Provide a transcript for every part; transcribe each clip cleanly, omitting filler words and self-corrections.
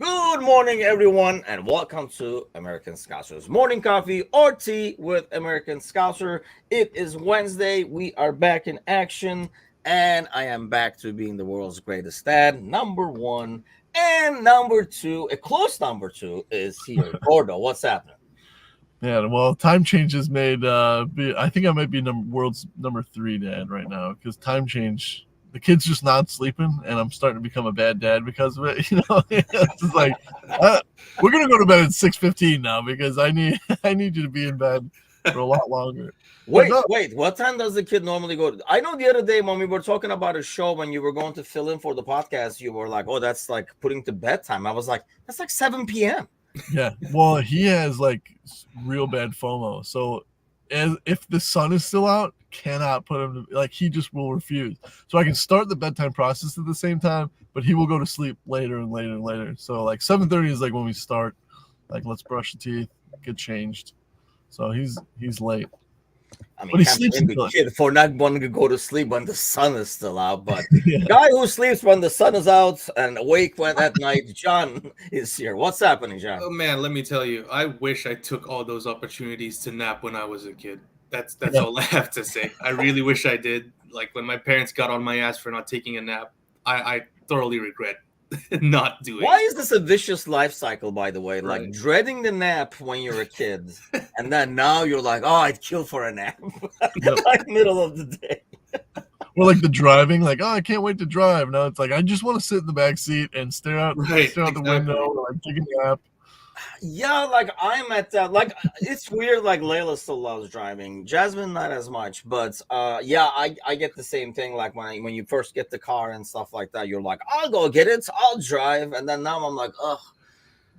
Good morning, everyone, and welcome to American Scouser's Morning Coffee or Tea with American Scouser. It is Wednesday. We are back in action, and I am back to being the world's greatest dad, number one. And number two, a close number two, is here. Gordo, what's happening? Yeah, well, time change has made. I think I might be world's number 3 dad right now because time change. The kid's just not sleeping, and I'm starting to become a bad dad because of it. It's just like we're gonna go to bed at 6:15 now because I need you to be in bed for a lot longer. Wait. What time does the kid normally go? I know the other day when we were talking about a show when you were going to fill in for the podcast, you were like, "Oh, that's like putting to bedtime." I was like, "That's like 7 p.m." Yeah, well, he has like real bad FOMO. So, if the sun is still out, cannot put him to, like he just will refuse. So I can start the bedtime process at the same time, but he will go to sleep later and later and later. So like 7:30 is like when we start. Like let's brush the teeth, get changed. So he's late. I mean, But he can't sleeps blame the kid for not wanting to go to sleep when the sun is still out. But Yeah. the guy who sleeps when the sun is out and awake when at night, John is here. What's happening, John? Oh man, let me tell you, I wish I took all those opportunities to nap when I was a kid. That's Yeah. all I have to say. I really wish I did. Like when my parents got on my ass for not taking a nap, I thoroughly regret not doing. Why is this a vicious life cycle, by the way? Like Right. dreading the nap when you're a kid, and then now you're like, "Oh, I'd kill for a nap." Yep. Like middle of the day. Or like the driving, like, oh, I can't wait to drive. Now it's like I just want to sit in the back seat and stare out the window, or like take a nap. Yeah, like I'm at that. Like it's weird. Like Layla still loves driving. Jasmine not as much, but yeah, I get the same thing. Like when you first get the car and stuff like that, you're like, I'll go get it, I'll drive, and then now I'm like, ugh.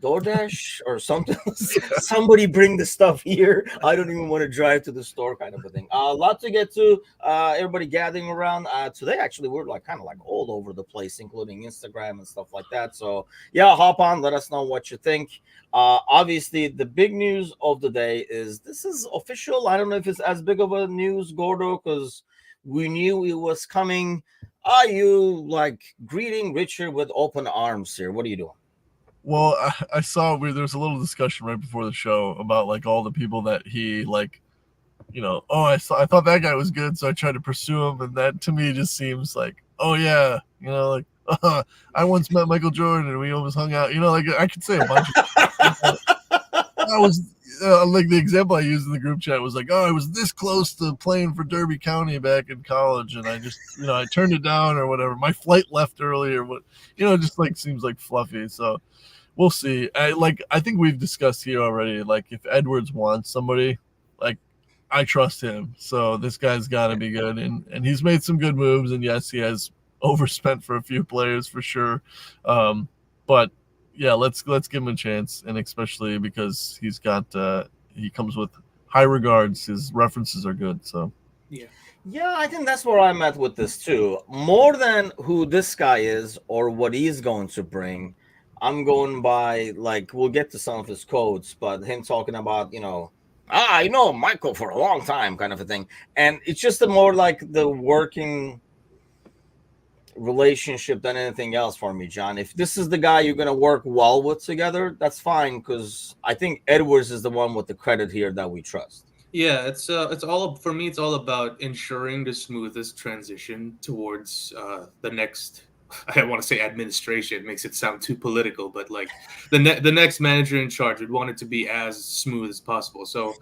DoorDash or something. Somebody bring the stuff here. I don't even want to drive to the store, kind of a thing. A lot to get to. Everybody gathering around today. Actually, we're like kind of like all over the place, including Instagram and stuff like that. So yeah, hop on. Let us know what you think. Obviously, the big news of the day is this is official. I don't know if it's as big of a news, Gordo, because we knew it was coming. Are you like greeting Richard with open arms here? What are you doing? Well, I saw there was a little discussion right before the show about like all the people that he like, I thought that guy was good, so I tried to pursue him, and that to me just seems like, oh yeah, like I once met Michael Jordan and we almost hung out. Like I could say a bunch of I was like the example I used in the group chat was like, oh, I was this close to playing for Derby County back in college, and I just I turned it down or whatever. My flight left early or what, just like seems like fluffy. So we'll see. I think we've discussed here already. Like if Edwards wants somebody, like I trust him. So this guy's got to be good, and he's made some good moves. And yes, he has overspent for a few players for sure. But yeah, let's give him a chance, and especially because he's got he comes with high regards. His references are good. So yeah, I think that's where I'm at with this too. More than who this guy is or what he's going to bring. I'm going by, like, we'll get to some of his quotes, but him talking about, I know Michael for a long time kind of a thing. And it's just a more like the working relationship than anything else for me, John. If this is the guy you're going to work well with together, that's fine, because I think Edwards is the one with the credit here that we trust. Yeah, it's all for me. It's all about ensuring the smoothest transition towards the next. I don't want to say administration. It makes it sound too political, but like the next manager in charge would want it to be as smooth as possible. So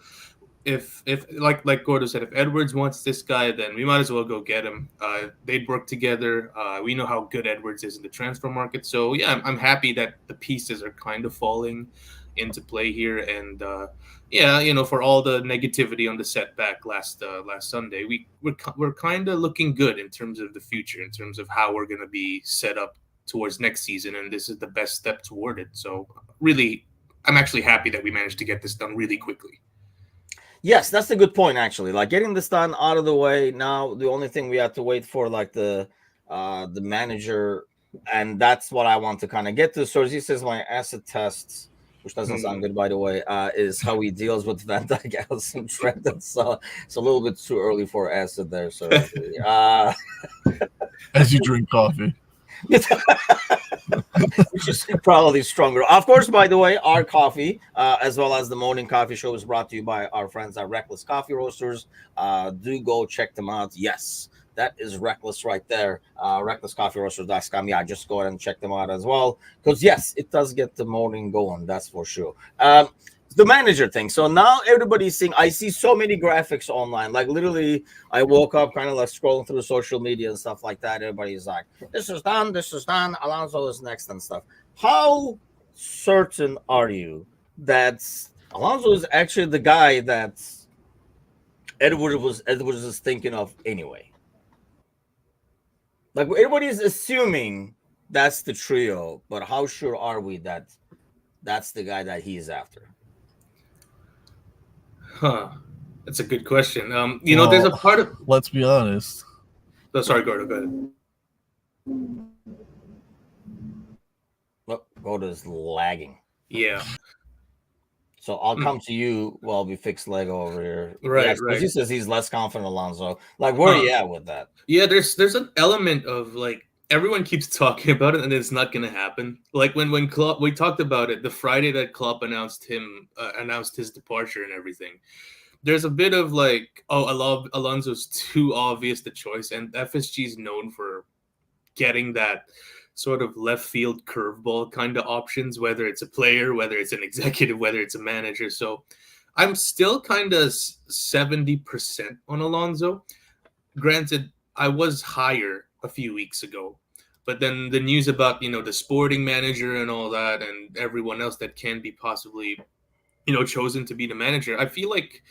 if like Gordo said, if Edwards wants this guy, then we might as well go get him. They'd work together. We know how good Edwards is in the transfer market. So yeah, I'm happy that the pieces are kind of falling into play here. And for all the negativity on the setback last Sunday, we're kind of looking good in terms of the future, in terms of how we're going to be set up towards next season, and this is the best step toward it. So really, I'm actually happy that we managed to get this done really quickly. Yes, that's a good point, actually. Like getting this done out of the way now. The only thing we have to wait for, like the manager, and that's what I want to kind of get to. So as he says, my acid tests, which doesn't sound good, by the way, is how he deals with Van Dijk, Allison, Trent. It's a little bit too early for acid there. So as you drink coffee. which is probably stronger. Of course, by the way, our coffee, as well as the morning coffee show, is brought to you by our friends at Reckless Coffee Roasters. Do go check them out. Yes, that is Reckless right there. RecklessCoffeeRoasters.com. Yeah, just go ahead and check them out as well. Because, yes, it does get the morning going. That's for sure. The manager thing. So now everybody's seeing, I see so many graphics online. Like literally, I woke up kind of like scrolling through social media and stuff like that. Everybody's like, this is done, Alonso is next and stuff. How certain are you that Alonso is actually the guy that Edwards is thinking of anyway? Like everybody's assuming that's the trio, but how sure are we that that's the guy that he's after? Huh. That's a good question. There's a part of. Let's be honest. Oh, sorry, Gordo. Go ahead. Look, Gordo's lagging. Yeah. So I'll come to you while we fix Lego over here. Right, yes, right. He says he's less confident, Alonso. Like, where are you at with that? Yeah, there's an element of like everyone keeps talking about it and it's not gonna happen. Like when Klopp, we talked about it the Friday that Klopp announced his departure and everything. There's a bit of like, oh, Alonso's too obvious the choice, and FSG is known for getting that sort of left field curveball kind of options, whether it's a player, whether it's an executive, whether it's a manager. So I'm still kind of 70% on Alonso. Granted, I was higher a few weeks ago, but then the news about, the sporting manager and all that and everyone else that can be possibly, chosen to be the manager, I feel like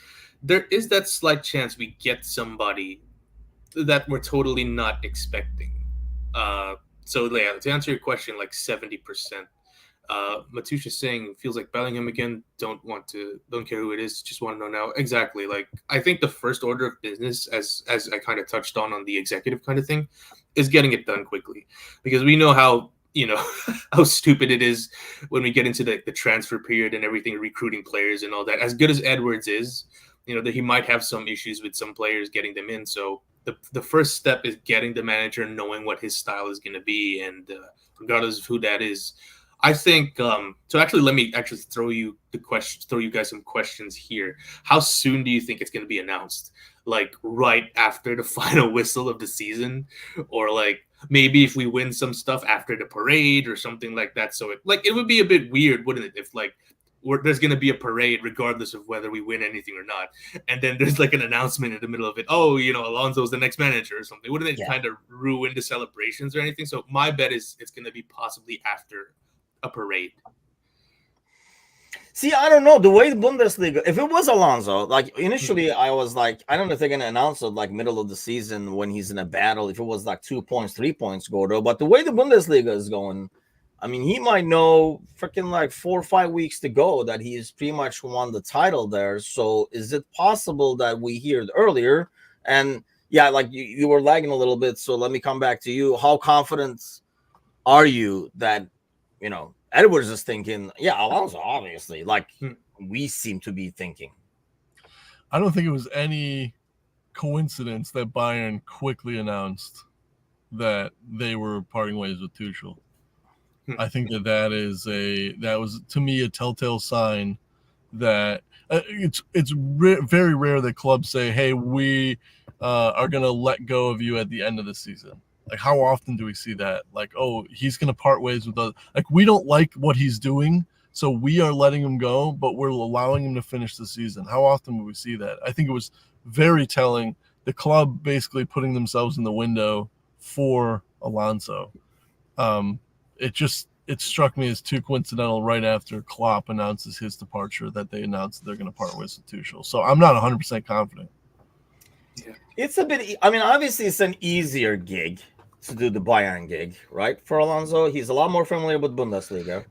there is that slight chance we get somebody that we're totally not expecting. So yeah, to answer your question, like 70%. Matusha saying feels like Bellingham again. Don't care who it is. Just want to know now. Exactly. Like I think the first order of business, as I kind of touched on the executive kind of thing, is getting it done quickly, because we know how how stupid it is when we get into the transfer period and everything, recruiting players and all that. As good as Edwards is, that he might have some issues with some players getting them in. So the first step is getting the manager, knowing what his style is going to be, and regardless of who that is. I think so. Actually, let me throw you guys some questions here. How soon do you think it's going to be announced? Like right after the final whistle of the season, or like maybe if we win some stuff after the parade or something like that? So it would be a bit weird, wouldn't it, if like there's going to be a parade regardless of whether we win anything or not, and then there's like an announcement in the middle of it. Oh, Alonso's the next manager or something. Wouldn't it kind of ruin the celebrations or anything? So my bet is it's going to be possibly after a parade. See, I don't know the way the Bundesliga. If it was Alonso, like initially, I was like, I don't know if they're gonna announce it like middle of the season when he's in a battle. If it was like 2 points, 3 points, Gordo. But the way the Bundesliga is going, I mean, he might know freaking like 4 or 5 weeks to go that he's pretty much won the title there. So is it possible that we hear it earlier? And yeah, like you were lagging a little bit. So let me come back to you. How confident are you that Edwards is thinking, yeah, Alonso, obviously, like we seem to be thinking? I don't think it was any coincidence that Bayern quickly announced that they were parting ways with Tuchel. I think that was to me a telltale sign that it's very rare that clubs say, hey, we are going to let go of you at the end of the season. Like, how often do we see that? Like, oh, he's going to part ways with us. Like, we don't like what he's doing, so we are letting him go, but we're allowing him to finish the season. How often would we see that? I think it was very telling. The club basically putting themselves in the window for Alonso. It struck me as too coincidental right after Klopp announces his departure that they announced they're going to part ways with Tuchel. So I'm not 100% confident. Yeah. It's a bit, I mean, obviously it's an easier gig to do the Bayern gig, right? For Alonso, he's a lot more familiar with Bundesliga.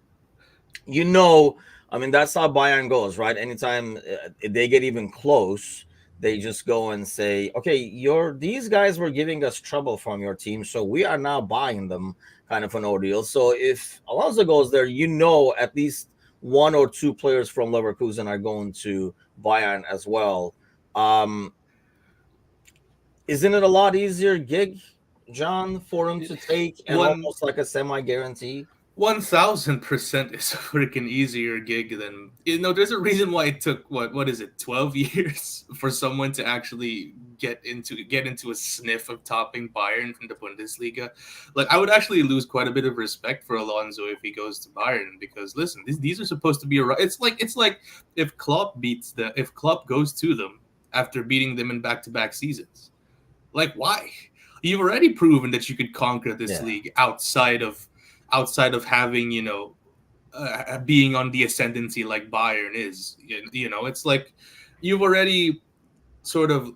I mean, that's how Bayern goes, right? Anytime they get even close, they just go and say, okay, these guys were giving us trouble from your team, so we are now buying them, kind of an ordeal. So if Alonso goes there, at least 1 or 2 players from Leverkusen are going to Bayern as well. Isn't it a lot easier gig, John, for him to take and almost like a semi-guarantee? 1000% is a freaking easier gig than there's a reason why it took what is it 12 years for someone to actually get into a sniff of topping Bayern from the Bundesliga. Like, I would actually lose quite a bit of respect for Alonso if he goes to Bayern, because listen, these are supposed to be it's like if Klopp goes to them after beating them in back-to-back seasons. Like, why? You've already proven that you could conquer this league outside of having, being on the ascendancy like Bayern is. It's like you've already sort of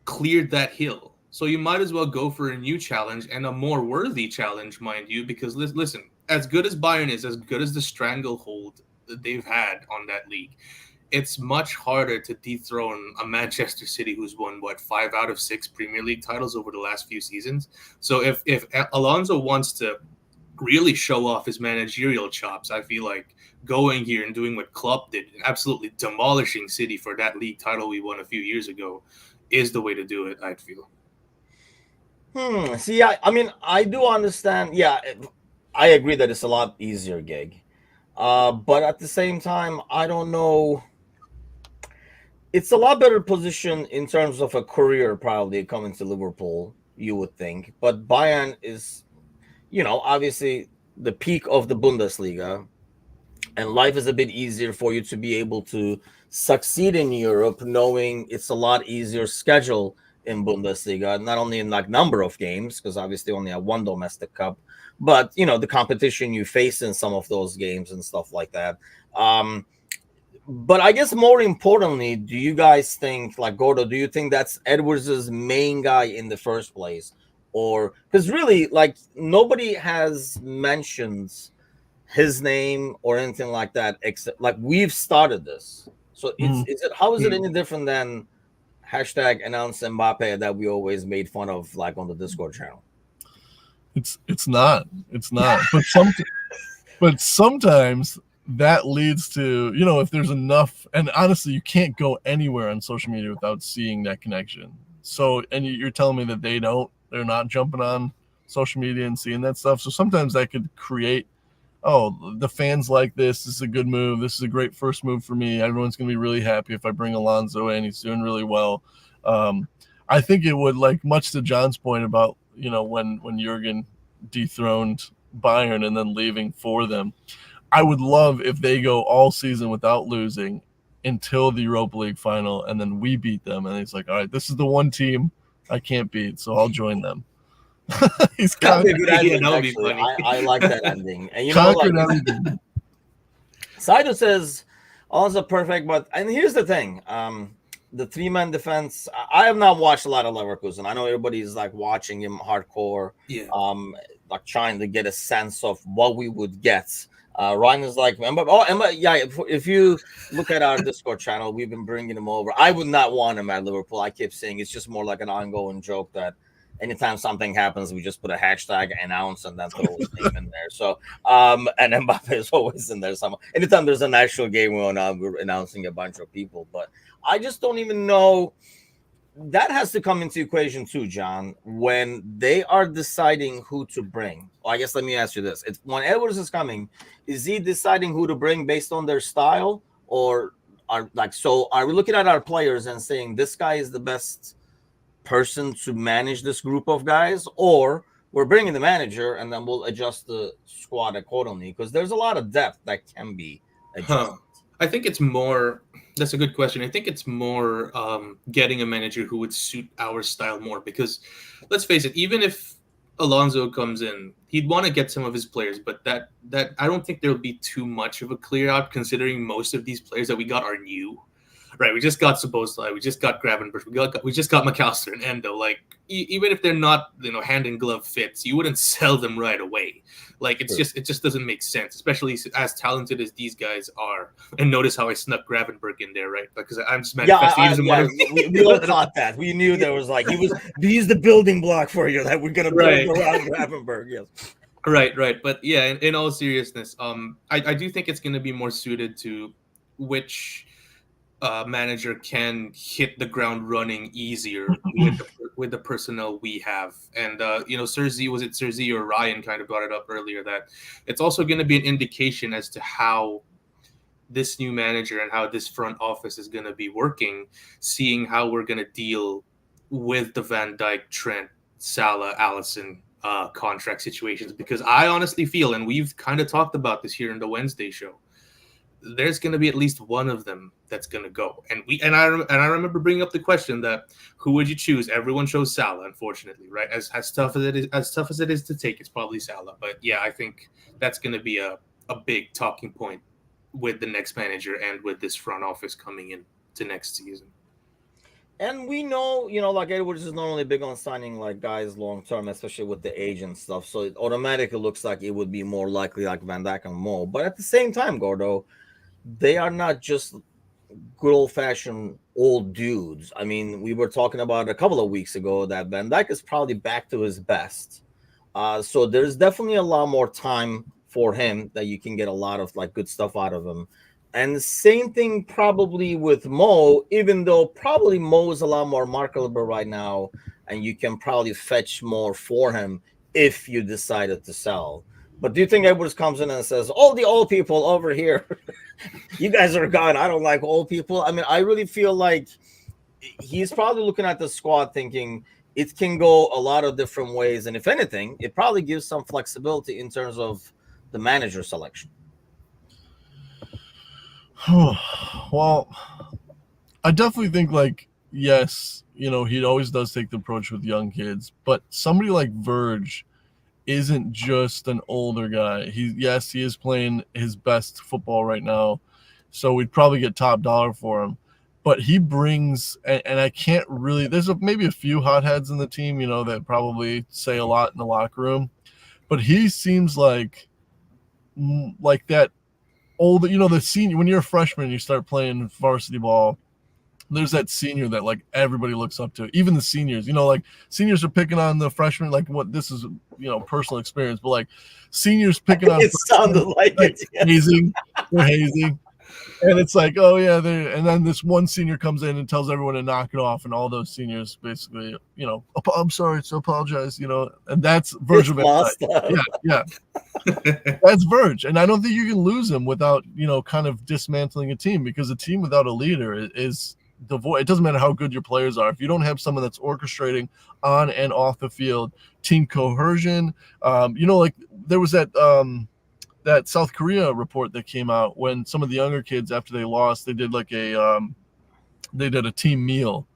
cleared that hill. So you might as well go for a new challenge, and a more worthy challenge, mind you, because listen, as good as Bayern is, as good as the stranglehold that they've had on that league, it's much harder to dethrone a Manchester City who's won 5 out of 6 Premier League titles over the last few seasons. So if Alonso wants to really show off his managerial chops, I feel like going here and doing what Klopp did, absolutely demolishing City for that league title we won a few years ago, is the way to do it, I feel. See, I mean, I do understand. Yeah, I agree that it's a lot easier gig. But at the same time, I don't know. It's a lot better position in terms of a career, probably coming to Liverpool, you would think. But Bayern is, obviously the peak of the Bundesliga, and life is a bit easier for you to be able to succeed in Europe, knowing it's a lot easier schedule in Bundesliga, not only in like number of games, because obviously only have one domestic cup, but the competition you face in some of those games and stuff like that. But I guess more importantly, do you guys think, like Gordo, do you think that's Edwards' main guy in the first place? Or because really, like, nobody has mentioned his name or anything like that, except like we've started this. So how is it any different than hashtag announce Mbappe that we always made fun of, like on the Discord channel? It's not. But sometimes that leads to, if there's enough, and honestly, you can't go anywhere on social media without seeing that connection. So, and you're telling me that they're not jumping on social media and seeing that stuff. So sometimes that could create, the fans like this. This is a good move. This is a great first move for me. Everyone's going to be really happy if I bring Alonso in. He's doing really well. I think it would, like, much to John's point about, when Jurgen dethroned Bayern and then leaving for them. I would love if they go all season without losing until the Europa League final, and then we beat them. And he's like, all right, this is the one team I can't beat, so I'll join them. He's got a good ending, actually. I like that ending. And Saido says, also perfect, and here's the thing. The 3-man defense, I have not watched a lot of Leverkusen. I know everybody's like watching him hardcore. Yeah. Like trying to get a sense of what we would get. Ryan is like, Emma, yeah. If you look at our Discord channel, we've been bringing him over. I would not want him at Liverpool. I keep saying it's just more like an ongoing joke that anytime something happens, we just put a hashtag announce and then throw his name in there. So, and Mbappe is always in there somewhere. Anytime there's an actual game going on, we're announcing a bunch of people. But I just don't even know. That has to come into equation too, John, when they are deciding who to bring. Well, I guess let me ask you this. When Edwards is coming, is he deciding who to bring based on their style? Or are we looking at our players and saying this guy is the best person to manage this group of guys? Or we're bringing the manager and then we'll adjust the squad accordingly? Because there's a lot of depth that can be adjusted. I think it's more. That's a good question. I think it's more getting a manager who would suit our style more. Because let's face it, even if Alonso comes in, he'd want to get some of his players, but that I don't think there'll be too much of a clear out, considering most of these players that we got are new. Right, we just got Szoboszlai, we just got Gravenberch, we just got McAllister and Endo. Like, even if they're not, hand in glove fits, you wouldn't sell them right away. Like, it just doesn't make sense, especially as talented as these guys are. And notice how I snuck Gravenberch in there, right? Because I'm just manifesting we all thought that. We knew there was like he's the building block for you that we're gonna build around Gravenberch. Yes. Right. But yeah, in all seriousness, I do think it's gonna be more suited to which manager can hit the ground running easier the personnel we have. And Cersei or Ryan kind of brought it up earlier, that it's also going to be an indication as to how this new manager and how this front office is going to be working, seeing how we're going to deal with the Van Dijk, Trent, Salah, Allison contract situations. Because I honestly feel, and we've kind of talked about this here in the Wednesday show, there's going to be at least one of them that's going to go. And I remember bringing up the question that who would you choose? Everyone chose Salah, unfortunately, right? As tough as it is to take, it's probably Salah. But yeah, I think that's going to be a big talking point with the next manager and with this front office coming in to next season. And we know, like Edwards is not only big on signing like guys long term, especially with the age and stuff. So it automatically looks like it would be more likely like Van Dijk and Mo. But at the same time, Gordo, they are not just good old fashioned old dudes. I mean, we were talking about a couple of weeks ago that Van Dijk is probably back to his best. So there's definitely a lot more time for him that you can get a lot of like good stuff out of him. And the same thing probably with Mo, even though probably Mo is a lot more marketable right now, and you can probably fetch more for him if you decided to sell. But do you think Edwards comes in and says, all the old people over here, you guys are gone, I don't like old people? I mean, I really feel like he's probably looking at the squad thinking it can go a lot of different ways. And if anything, it probably gives some flexibility in terms of the manager selection. Well, I definitely think like, yes, he always does take the approach with young kids, but somebody like Verge isn't just an older guy. He is playing his best football right now, so we'd probably get top dollar for him. But he brings, and I can't really. There's maybe a few hotheads in the team, that probably say a lot in the locker room, but he seems like that old. The senior, when you're a freshman, you start playing varsity ball. There's that senior that like everybody looks up to, even the seniors. Like seniors are picking on the freshmen. Like what this is, personal experience, but like seniors picking on. It sounded like it. Yeah. Hazing, they're hazing, and it's like, oh yeah, and then this one senior comes in and tells everyone to knock it off, and all those seniors basically, I'm sorry, so apologize, and that's Virgil. Yeah, that's Verge, and I don't think you can lose him without kind of dismantling a team, because a team without a leader is devoid. It doesn't matter how good your players are if you don't have someone that's orchestrating on and off the field, team cohesion. Like there was that South Korea report that came out when some of the younger kids, after they lost, they did like a team meal,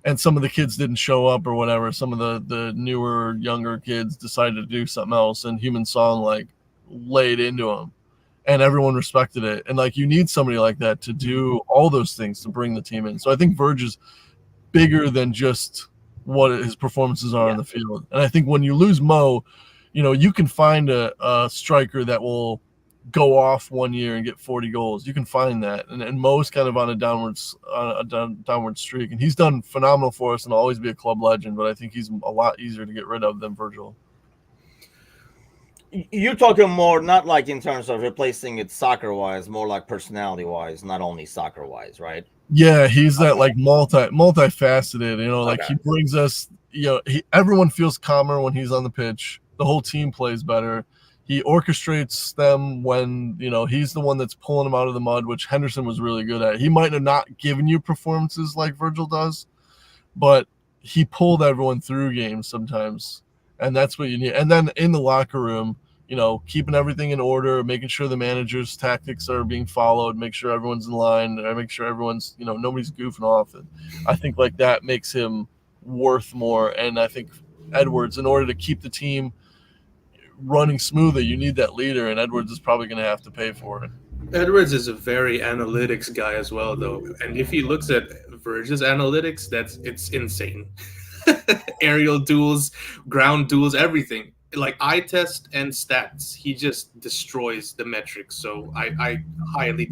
and some of the kids didn't show up or whatever. Some of the newer, younger kids decided to do something else, and Human Song like laid into them, and everyone respected it. And like, you need somebody like that to do all those things to bring the team in. So I think Verge is bigger than just what his performances are on the field. And I think when you lose Mo, you can find a striker that will go off one year and get 40 goals. You can find that. And Mo's kind of on a downward streak. And he's done phenomenal for us and will always be a club legend, but I think he's a lot easier to get rid of than Virgil. You're talking more, not like in terms of replacing it soccer-wise, more like personality-wise, not only soccer-wise, right? Yeah, he's that like multifaceted, like he brings us, everyone feels calmer when he's on the pitch. The whole team plays better. He orchestrates them when, he's the one that's pulling them out of the mud, which Henderson was really good at. He might have not given you performances like Virgil does, but he pulled everyone through games sometimes. And that's what you need. And then in the locker room, keeping everything in order, making sure the manager's tactics are being followed, make sure everyone's in line, and make sure everyone's, nobody's goofing off. And I think like that makes him worth more. And I think Edwards, in order to keep the team running smoothly, you need that leader, and Edwards is probably going to have to pay for it. Edwards is a very analytics guy as well, though. And if he looks at Verge's analytics, it's insane. Aerial duels, ground duels, everything. Like eye test and stats, he just destroys the metrics. So I highly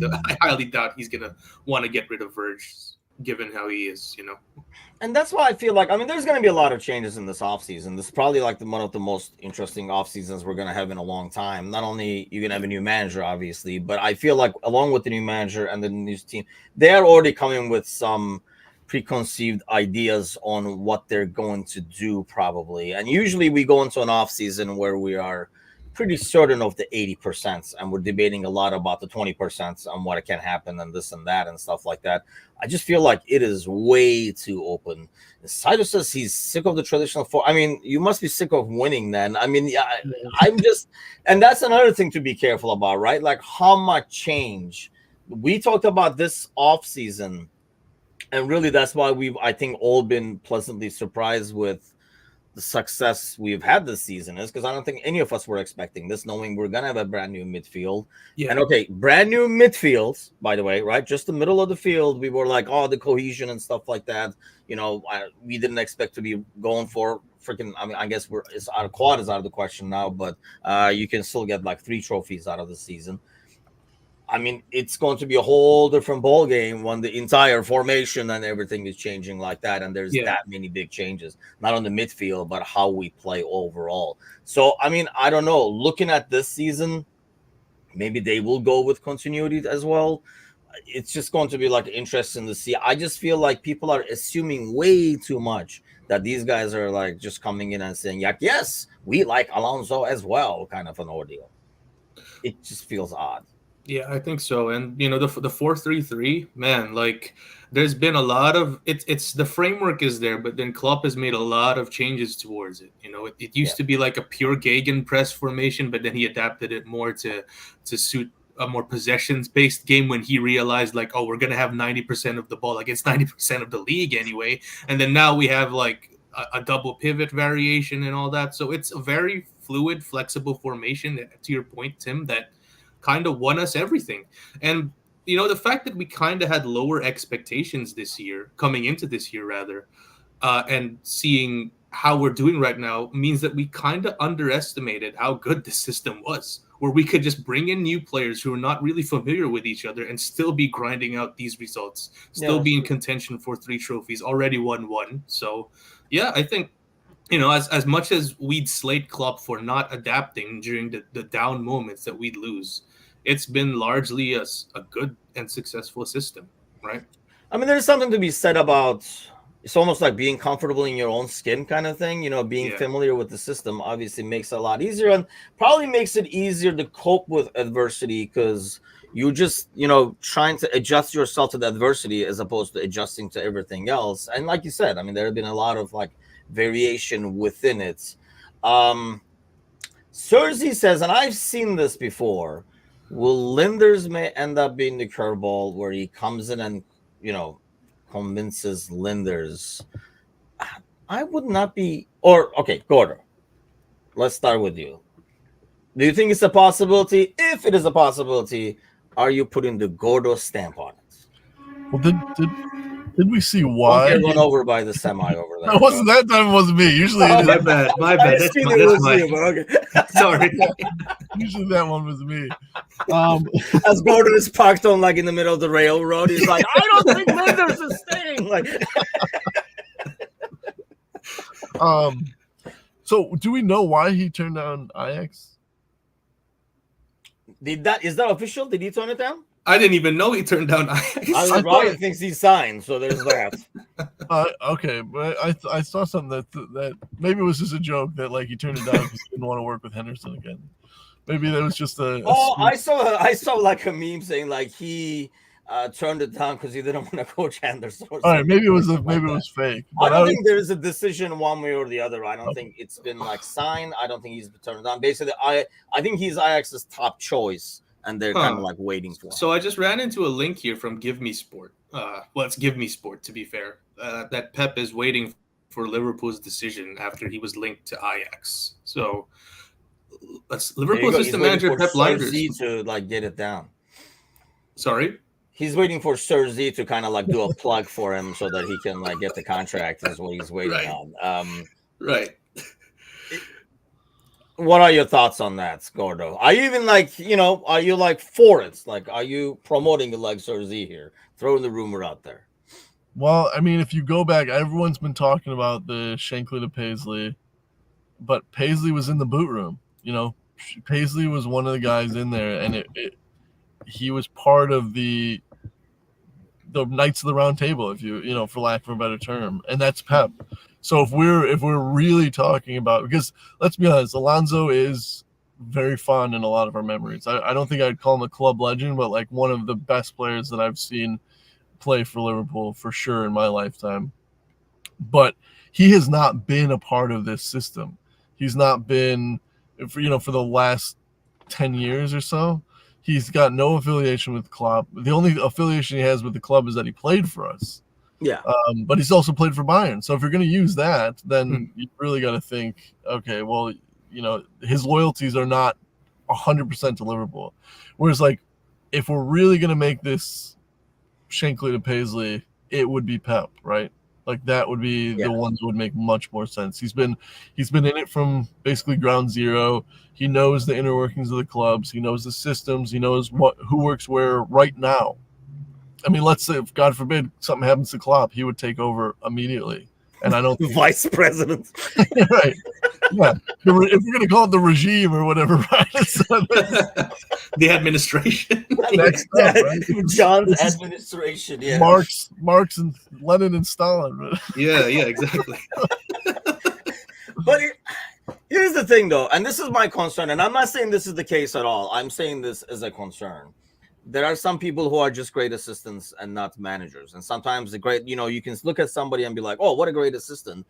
doubt he's gonna want to get rid of Verge, given how he is, And that's why I feel like, there's going to be a lot of changes in this offseason. This is probably like one of the most interesting off seasons we're going to have in a long time. Not only you're going to have a new manager, obviously, but I feel like along with the new manager and the new team, they are already coming with some preconceived ideas on what they're going to do probably. And usually we go into an off season where we are pretty certain of the 80% and we're debating a lot about the 20% on what can happen and this and that and stuff like that. I just feel like it is way too open. Saito says he's sick of the traditional four. I mean, you must be sick of winning then. I mean, I'm just, and that's another thing to be careful about, right? Like how much change. We talked about this off season, and really that's why we've, I think, all been pleasantly surprised with the success we've had this season, is because I don't think any of us were expecting this, knowing we're gonna have a brand new midfield. Yeah. And okay, brand new midfields, by the way, right? Just the middle of the field, we were like, oh, the cohesion and stuff like that. You know, we didn't expect to be going for freaking. I mean, I guess quad is out of the question now, but you can still get like 3 trophies out of the season. I mean, it's going to be a whole different ball game when the entire formation and everything is changing like that, and there's that many big changes, not on the midfield, but how we play overall. So, I mean, I don't know. Looking at this season, maybe they will go with continuity as well. It's just going to be like interesting to see. I just feel like people are assuming way too much that these guys are like just coming in and saying, like, yes, we like Alonso as well, kind of an ordeal. It just feels odd. Yeah, I think so. And you know, the 4-3-3, man, like there's been a lot of it's the framework is there, but then Klopp has made a lot of changes towards it. You know, it used to be like a pure gegenpress formation, but then he adapted it more to suit a more possessions-based game when he realized like, oh, we're gonna have 90% of the ball, like it's 90% of the league anyway. And then now we have like a double pivot variation and all that. So it's a very fluid, flexible formation, to your point, Tim, that kind of won us everything. And you know, the fact that we kind of had lower expectations this year, coming into this year rather, and seeing how we're doing right now means that we kind of underestimated how good the system was, where we could just bring in new players who are not really familiar with each other and still be grinding out these results, still be in contention for 3 trophies, already won 1. So yeah, I think, you know, as much as we'd slate Klopp for not adapting during the down moments that we'd lose, it's been largely a good and successful system, right? I mean, there's something to be said about, it's almost like being comfortable in your own skin kind of thing. You know, being familiar with the system obviously makes it a lot easier, and probably makes it easier to cope with adversity because you just, you know, trying to adjust yourself to the adversity as opposed to adjusting to everything else. And like you said, I mean, there have been a lot of like variation within it. Cersei says, and I've seen this before, will Linders may end up being the curveball where he comes in and, you know, convinces Linders. I would not be, or okay, Gordo, let's start with you. Do you think it's a possibility? If it is a possibility, are you putting the Gordo stamp on it? Well, did we see why? Don't get run over by the semi over there. It wasn't that time. It wasn't me. Usually, my bad. That's you, but okay. Sorry. Usually that one was me. As Gordon is parked on like in the middle of the railroad, he's like, I don't think Linders is staying. Like, so do we know why he turned down Ajax? Is that official? Did he turn it down? I didn't even know he turned down Ajax. Ryan thinks he signed, so there's that. Okay, but I saw something that maybe it was just a joke that like he turned it down because he didn't want to work with Henderson again. Maybe that was just a. I saw like a meme saying like he turned it down because he didn't want to coach Henderson. All right, maybe it was fake. I don't think there is a decision one way or the other. I don't think it's been like signed. I don't think he's been turned down. Basically, I think he's Ajax's top choice, and they're kind of like waiting for him. So I just ran into a link here from Give Me Sport. Well, it's Give Me Sport to be fair. That Pep is waiting for Liverpool's decision after he was linked to Ajax. So Liverpool's assistant manager Pep Lijnders to like get it down. Sorry. He's waiting for Cersei to kind of like do a plug for him so that he can like get the contract is what he's waiting on. Right. What are your thoughts on that, Gordo? Are you even like, you know, are you like for it? Like, are you promoting the like Cersei here? Throwing the rumor out there. Well, I mean, if you go back, everyone's been talking about the Shankly to Paisley, but Paisley was in the boot room. You know, Paisley was one of the guys in there, and he was part of the the Knights of the Round Table, if you know, for lack of a better term, and that's Pep. So if we're really talking about, because let's be honest, Alonso is very fond in a lot of our memories. I don't think I'd call him a club legend, but like one of the best players that I've seen play for Liverpool for sure in my lifetime. But he has not been a part of this system. He's not been, for the last 10 years or so. He's got no affiliation with the club. The only affiliation he has with the club is that he played for us. Yeah. But he's also played for Bayern. So if you're going to use that, then you really got to think, okay, well, his loyalties are not 100% to Liverpool. Whereas, like, if we're really going to make this Shankly to Paisley, it would be Pep, right? Like, that would be the one that would make much more sense. He's been in it from basically ground zero. He knows the inner workings of the clubs. He knows the systems. He knows who works where right now. I mean, let's say, if God forbid something happens to Klopp, he would take over immediately. And I don't vice president. Right. Yeah. If you're going to call it the regime or whatever, right? The administration. Next up, right? John's administration. Yeah. Marx and Lenin and Stalin. Right? Yeah, exactly. But here's the thing, though, and this is my concern, and I'm not saying this is the case at all. I'm saying this as a concern. There are some people who are just great assistants and not managers. And sometimes you can look at somebody and be like, oh, what a great assistant,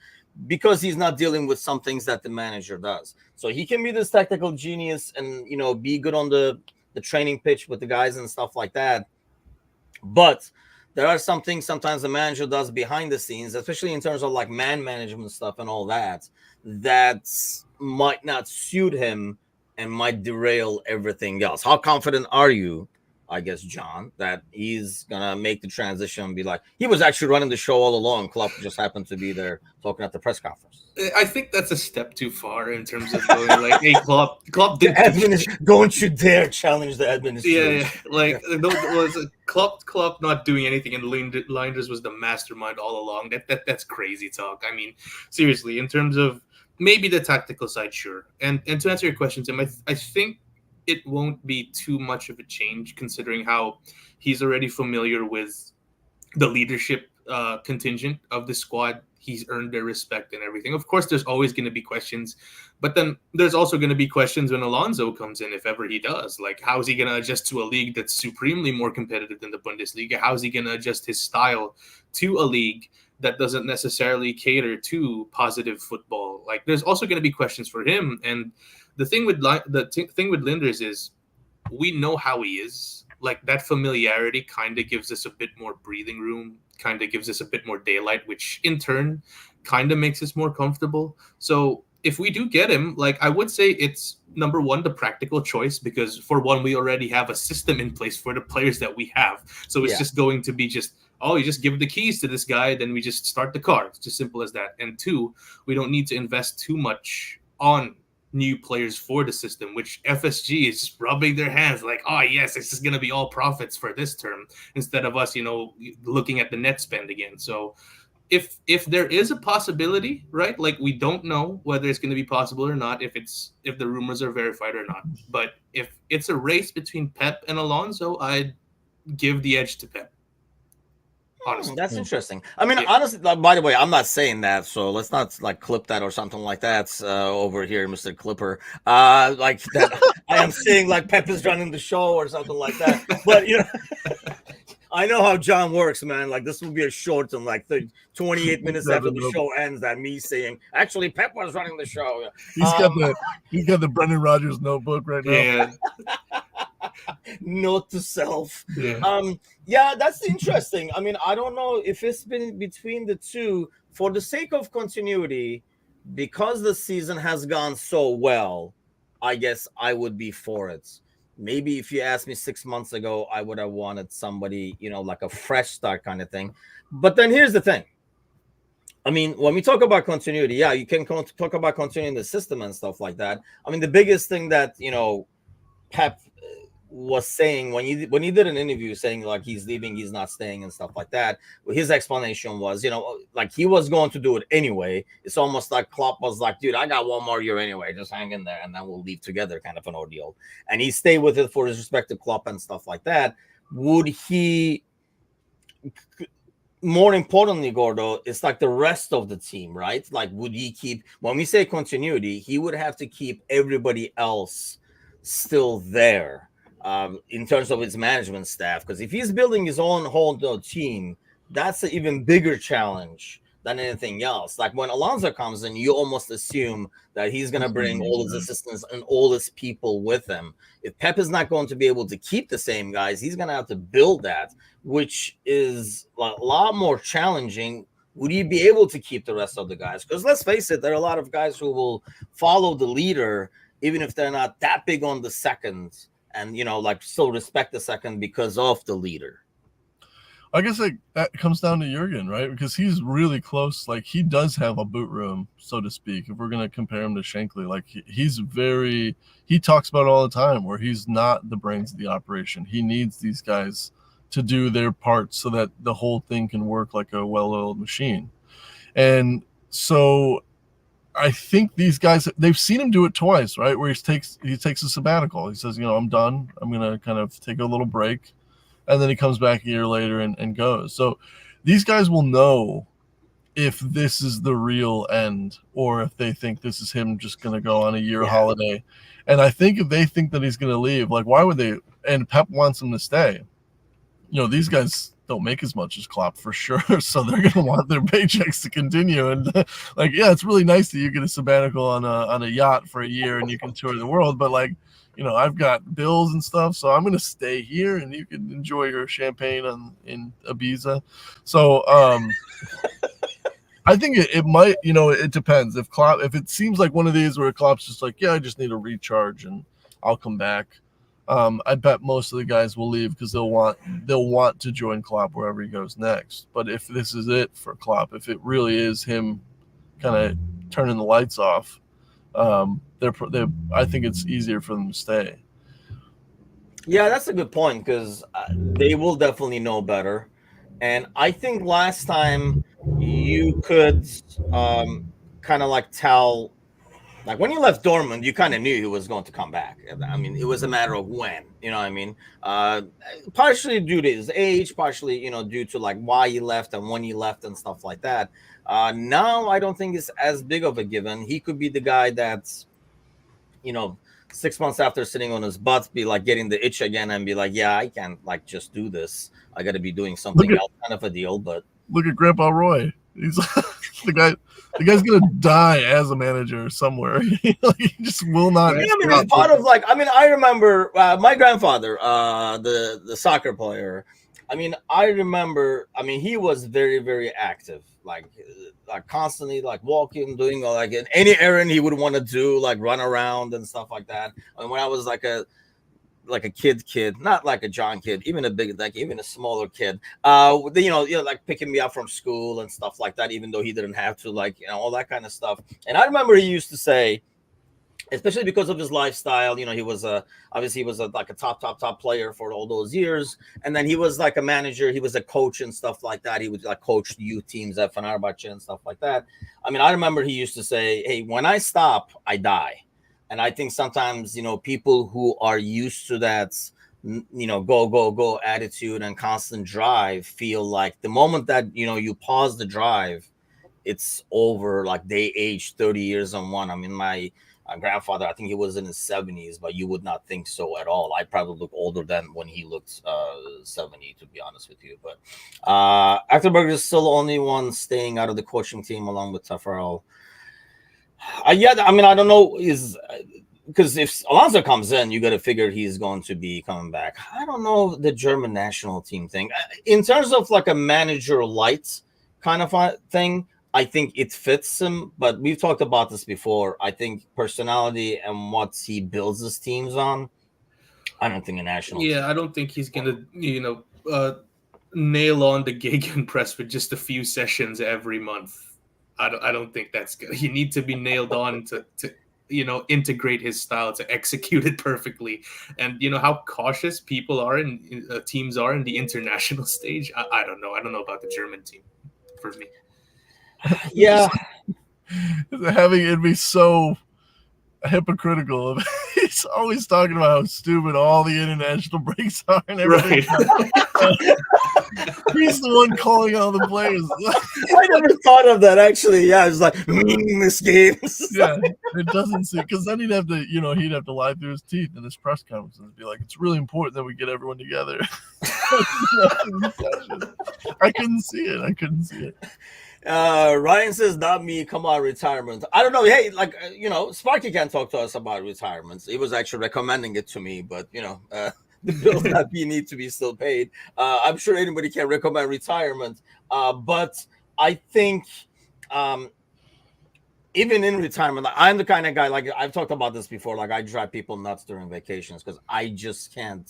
because he's not dealing with some things that the manager does. So he can be this technical genius and, be good on the training pitch with the guys and stuff like that. But there are some things sometimes the manager does behind the scenes, especially in terms of like man management stuff and all that might not suit him and might derail everything else. How confident are you, I guess, John, that he's gonna make the transition and be like, he was actually running the show all along. Klopp just happened to be there talking at the press conference. I think that's a step too far in terms of going like, hey, Klopp didn't. Don't you dare challenge the administration. Yeah. Like, was Klopp not doing anything, and Linders was the mastermind all along. That's crazy talk. I mean, seriously, in terms of maybe the tactical side, sure. And to answer your question, Tim, I think it won't be too much of a change, considering how he's already familiar with the leadership contingent of the squad. He's earned their respect and everything. Of course, there's always going to be questions, but then there's also going to be questions when Alonso comes in, if ever he does. Like, how is he going to adjust to a league that's supremely more competitive than the Bundesliga? How is he going to adjust his style to a league that doesn't necessarily cater to positive football? Like, there's also going to be questions for him. And the thing with Linders is, we know how he is. Like, that familiarity kind of gives us a bit more breathing room, kind of gives us a bit more daylight, which in turn kind of makes us more comfortable. So if we do get him, like, I would say it's number one, the practical choice, because for one, we already have a system in place for the players that we have. So it's just going to be you just give the keys to this guy, then we just start the car. It's just simple as that. And two, we don't need to invest too much on new players for the system, which FSG is rubbing their hands like, oh yes, this is going to be all profits for this term, instead of us, looking at the net spend again. So if there is a possibility, right? Like, we don't know whether it's going to be possible or not, if the rumors are verified or not. But if it's a race between Pep and Alonso, I'd give the edge to Pep. Honestly. That's interesting. I mean, honestly, by the way, I'm not saying that, so let's not like clip that or something like that over here, Mr. Clipper. Like that, I am saying like Pep is running the show or something like that. But I know how John works, man. Like, this will be a short and like 28 minutes after the show ends, that me saying, actually, Pep was running the show. He's got the Brendan Rodgers notebook right now. Yeah. Note to self. Yeah. That's interesting. I mean, I don't know if it's been between the two. For the sake of continuity, because the season has gone so well, I guess I would be for it. Maybe if you asked me 6 months ago, I would have wanted somebody, like a fresh start kind of thing. But then here's the thing. I mean, when we talk about continuity, you can talk about continuing the system and stuff like that. I mean, the biggest thing that, Pep was saying when he did an interview saying like he's leaving, he's not staying and stuff like that, his explanation was, like he was going to do it anyway. It's almost like Klopp was like, dude, I got one more year anyway, just hang in there and then we'll leave together, kind of an ordeal. And he stayed with it for his respect to Klopp and stuff like that. Would he more importantly, Gordo, it's like the rest of the team, right? Like, would he keep, when we say continuity, he would have to keep everybody else still there in terms of his management staff. Because if he's building his own whole team, that's an even bigger challenge than anything else. Like when Alonso comes in, you almost assume that he's going to bring all his assistants and all his people with him. If Pep is not going to be able to keep the same guys, he's going to have to build that, which is a lot more challenging. Would you be able to keep the rest of the guys? Because let's face it, there are a lot of guys who will follow the leader, even if they're not that big on the second, and like still respect the second because of the leader. I guess that comes down to Jurgen, right? Because he's really close. Like he does have a boot room, so to speak. If we're going to compare him to Shankly, like he talks about it all the time where he's not the brains of the operation. He needs these guys to do their part so that the whole thing can work like a well-oiled machine. And so I think these guys, they've seen him do it twice, right? Where he takes a sabbatical. He says, I'm done. I'm going to kind of take a little break. And then he comes back a year later and goes. So these guys will know if this is the real end or if they think this is him just going to go on a year holiday. And I think if they think that he's going to leave, like, why would they? And Pep wants him to stay. These guys don't make as much as Klopp for sure. So they're going to want their paychecks to continue. And like, yeah, it's really nice that you get a sabbatical on a yacht for a year and you can tour the world. But like, I've got bills and stuff, so I'm going to stay here and you can enjoy your champagne in Ibiza. So I think it might, it depends. If it seems like one of these where Klopp's just like, yeah, I just need a recharge and I'll come back. I bet most of the guys will leave because they'll want to join Klopp wherever he goes next. But if this is it for Klopp, if it really is him kind of turning the lights off, I think it's easier for them to stay. Yeah, that's a good point because they will definitely know better. And I think last time you could kind of like tell, like when you left Dortmund, you kind of knew he was going to come back. I mean, it was a matter of when, you know what I mean? Partially due to his age, partially, due to like why he left and when he left and stuff like that. Now I don't think it's as big of a given. He could be the guy that's, 6 months after sitting on his butt, be like getting the itch again and be like, yeah, I can't like just do this. I got to be doing something else, kind of a deal. But look at Grandpa Roy. He's the guy. The guy's gonna die as a manager somewhere. He just will not. Yeah, I mean, it's part of like. I mean, I remember my grandfather, the soccer player. I mean, I remember. I mean, he was very, very active. Like constantly, like walking, doing like any errand he would want to do, like run around and stuff like that. I mean, when I was like a kid, not like a John kid, even a smaller kid, like picking me up from school and stuff like that, even though he didn't have to, like, all that kind of stuff. And I remember he used to say, especially because of his lifestyle, he was obviously he was like a top player for all those years. And then he was like a manager, he was a coach and stuff like that. He would like coach youth teams at Fenerbahce and stuff like that. I mean, I remember he used to say, hey, when I stop, I die. And I think sometimes, people who are used to that, go attitude and constant drive feel like the moment that, you pause the drive, it's over. Like they age 30 years on one. I mean, my grandfather, I think he was in his 70s, but you would not think so at all. I probably look older than when he looked 70, to be honest with you. But Achterberg is still the only one staying out of the coaching team along with Taffarel. I mean, I don't know, because if Alonso comes in, you got to figure he's going to be coming back. I don't know the German national team thing. In terms of like a manager light kind of thing, I think it fits him. But we've talked about this before. I think personality and what he builds his teams on, I don't think a national team. I don't think he's going to, nail on the Gegenpress with just a few sessions every month. I don't think that's good. You need to be nailed on to integrate his style to execute it perfectly. And how cautious people are in teams are in the international stage. I don't know. I don't know about the German team for me. Yeah. Having it be so hypocritical. He's he's always talking about how stupid all the international breaks are and everything. Right. He's the one calling all the players. I never thought of that actually. Yeah, it's like meaningless games. Yeah, it doesn't seem, because then he'd have to lie through his teeth in his press conference and be like, "It's really important that we get everyone together." I couldn't see it. Ryan says, "Not me. Come on, retirement." I don't know. Hey, like Sparky can talk to us about retirements. He was actually recommending it to me, but the bills that we need to be still paid. I'm sure anybody can recommend retirement, but I think. Even in retirement, I'm the kind of guy, like I've talked about this before, like I drive people nuts during vacations because I just can't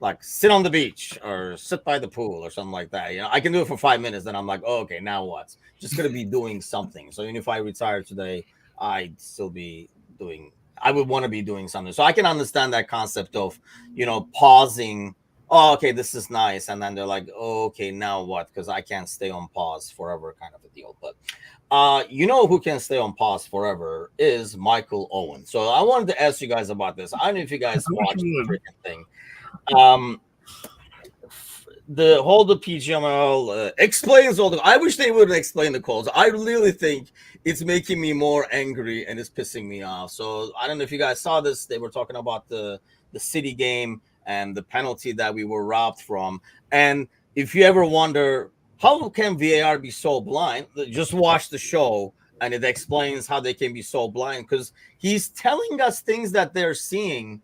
like sit on the beach or sit by the pool or something like that. I can do it for 5 minutes, then I'm like, oh, okay, now what? Just gonna be doing something. So even if I retire today, I'd still be doing. I would want to be doing something. So I can understand that concept of pausing. Oh, okay, this is nice, and then they're like, oh, okay, now what? Because I can't stay on pause forever, kind of a deal. But who can stay on pause forever is Michael Owen. So I wanted to ask you guys about this. I don't know if you guys watched the freaking thing. The PGMOL explains all the. I wish they would explain the calls. I really think it's making me more angry and it's pissing me off. So I don't know if you guys saw this. They were talking about the City game and the penalty that we were robbed from. And if you ever wonder, how can VAR be so blind? Just watch the show and it explains how they can be so blind, because he's telling us things that they're seeing.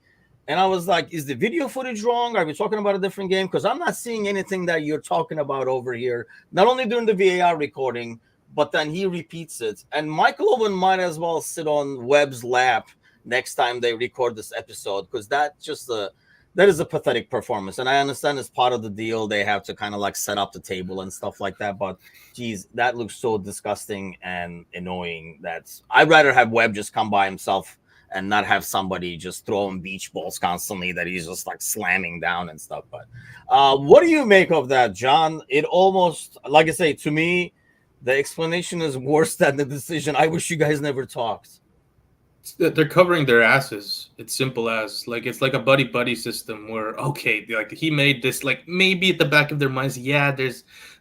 And I was like, is the video footage wrong? Are we talking about a different game? Because I'm not seeing anything that you're talking about over here, not only during the VAR recording, but then he repeats it. And Michael Owen might as well sit on Webb's lap next time they record this episode, because that is a pathetic performance. And I understand it's part of the deal. They have to kind of like set up the table and stuff like that. But geez, that looks so disgusting and annoying. I'd rather have Webb just come by himself and not have somebody just throwing beach balls constantly that he's just like slamming down and stuff. But what do you make of that, John? It almost, like I say, to me, the explanation is worse than the decision. I wish you guys never talked. They're covering their asses. It's simple as like, it's like a buddy system where, okay, like he made this, like maybe at the back of their minds, yeah, there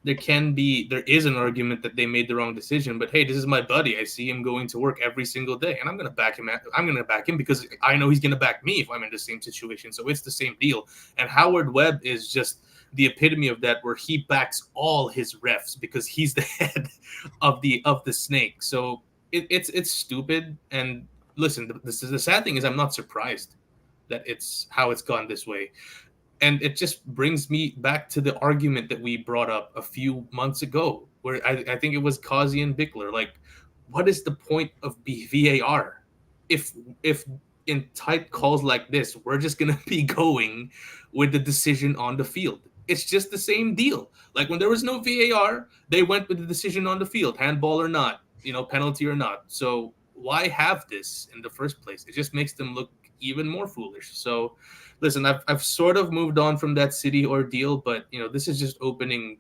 is an argument that they made the wrong decision, but hey, this is my buddy. I see him going to work every single day, and I'm gonna back him because I know he's gonna back me if I'm in the same situation. So it's the same deal. And Howard Webb is just the epitome of that, where he backs all his refs because he's the head of the snake. So it's stupid. And listen, the sad thing is I'm not surprised that it's how it's gone this way. And it just brings me back to the argument that we brought up a few months ago, where I think it was Kazi and Bickler. Like, what is the point of VAR? If in tight calls like this, we're just going to be going with the decision on the field. It's just the same deal. Like when there was no VAR, they went with the decision on the field, handball or not, penalty or not. So why have this in the first place? It just makes them look even more foolish. So listen, I've sort of moved on from that City ordeal, but this is just opening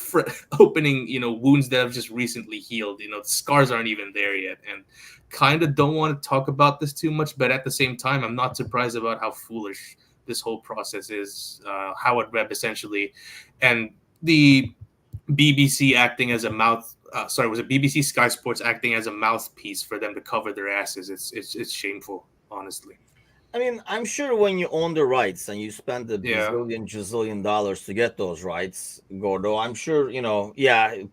wounds that have just recently healed. The scars aren't even there yet, and kind of don't want to talk about this too much, but at the same time, I'm not surprised about how foolish this whole process is. Howard Webb essentially, and the BBC acting as a mouth. Was it BBC Sky Sports acting as a mouthpiece for them to cover their asses? It's shameful, honestly. I mean, I'm sure when you own the rights and you spend the gazillion dollars to get those rights, Gordo, I'm sure,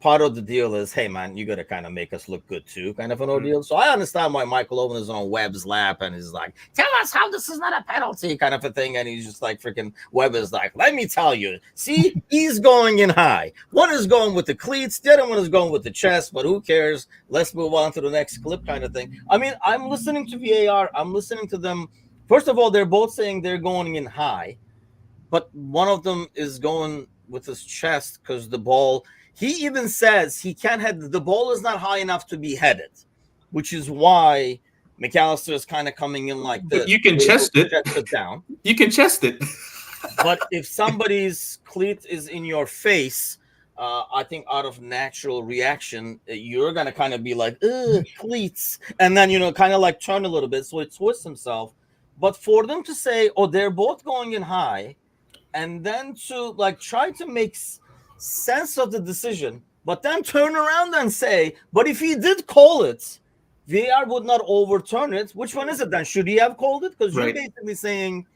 part of the deal is, hey, man, you got to kind of make us look good too, kind of an ordeal. So I understand why Michael Owen is on Webb's lap and is like, tell us how this is not a penalty, kind of a thing. And he's just like, freaking Webb is like, let me tell you. See, he's going in high. One is going with the cleats, the other one is going with the chest, but who cares? Let's move on to the next clip, kind of thing. I mean, I'm listening to VAR. I'm listening to them. First of all, they're both saying they're going in high, but one of them is going with his chest because the ball, he even says he can't head, the ball is not high enough to be headed, which is why McAllister is kind of coming in like this. But you can chest it down. You can chest it. But if somebody's cleat is in your face, I think out of natural reaction, you're going to kind of be like, cleats. And then, kind of like turn a little bit. So it twists himself. But for them to say, oh, they're both going in high, and then to like try to make sense of the decision, but then turn around and say, but if he did call it, VAR would not overturn it. Which one is it then? Should he have called it? Because you're basically saying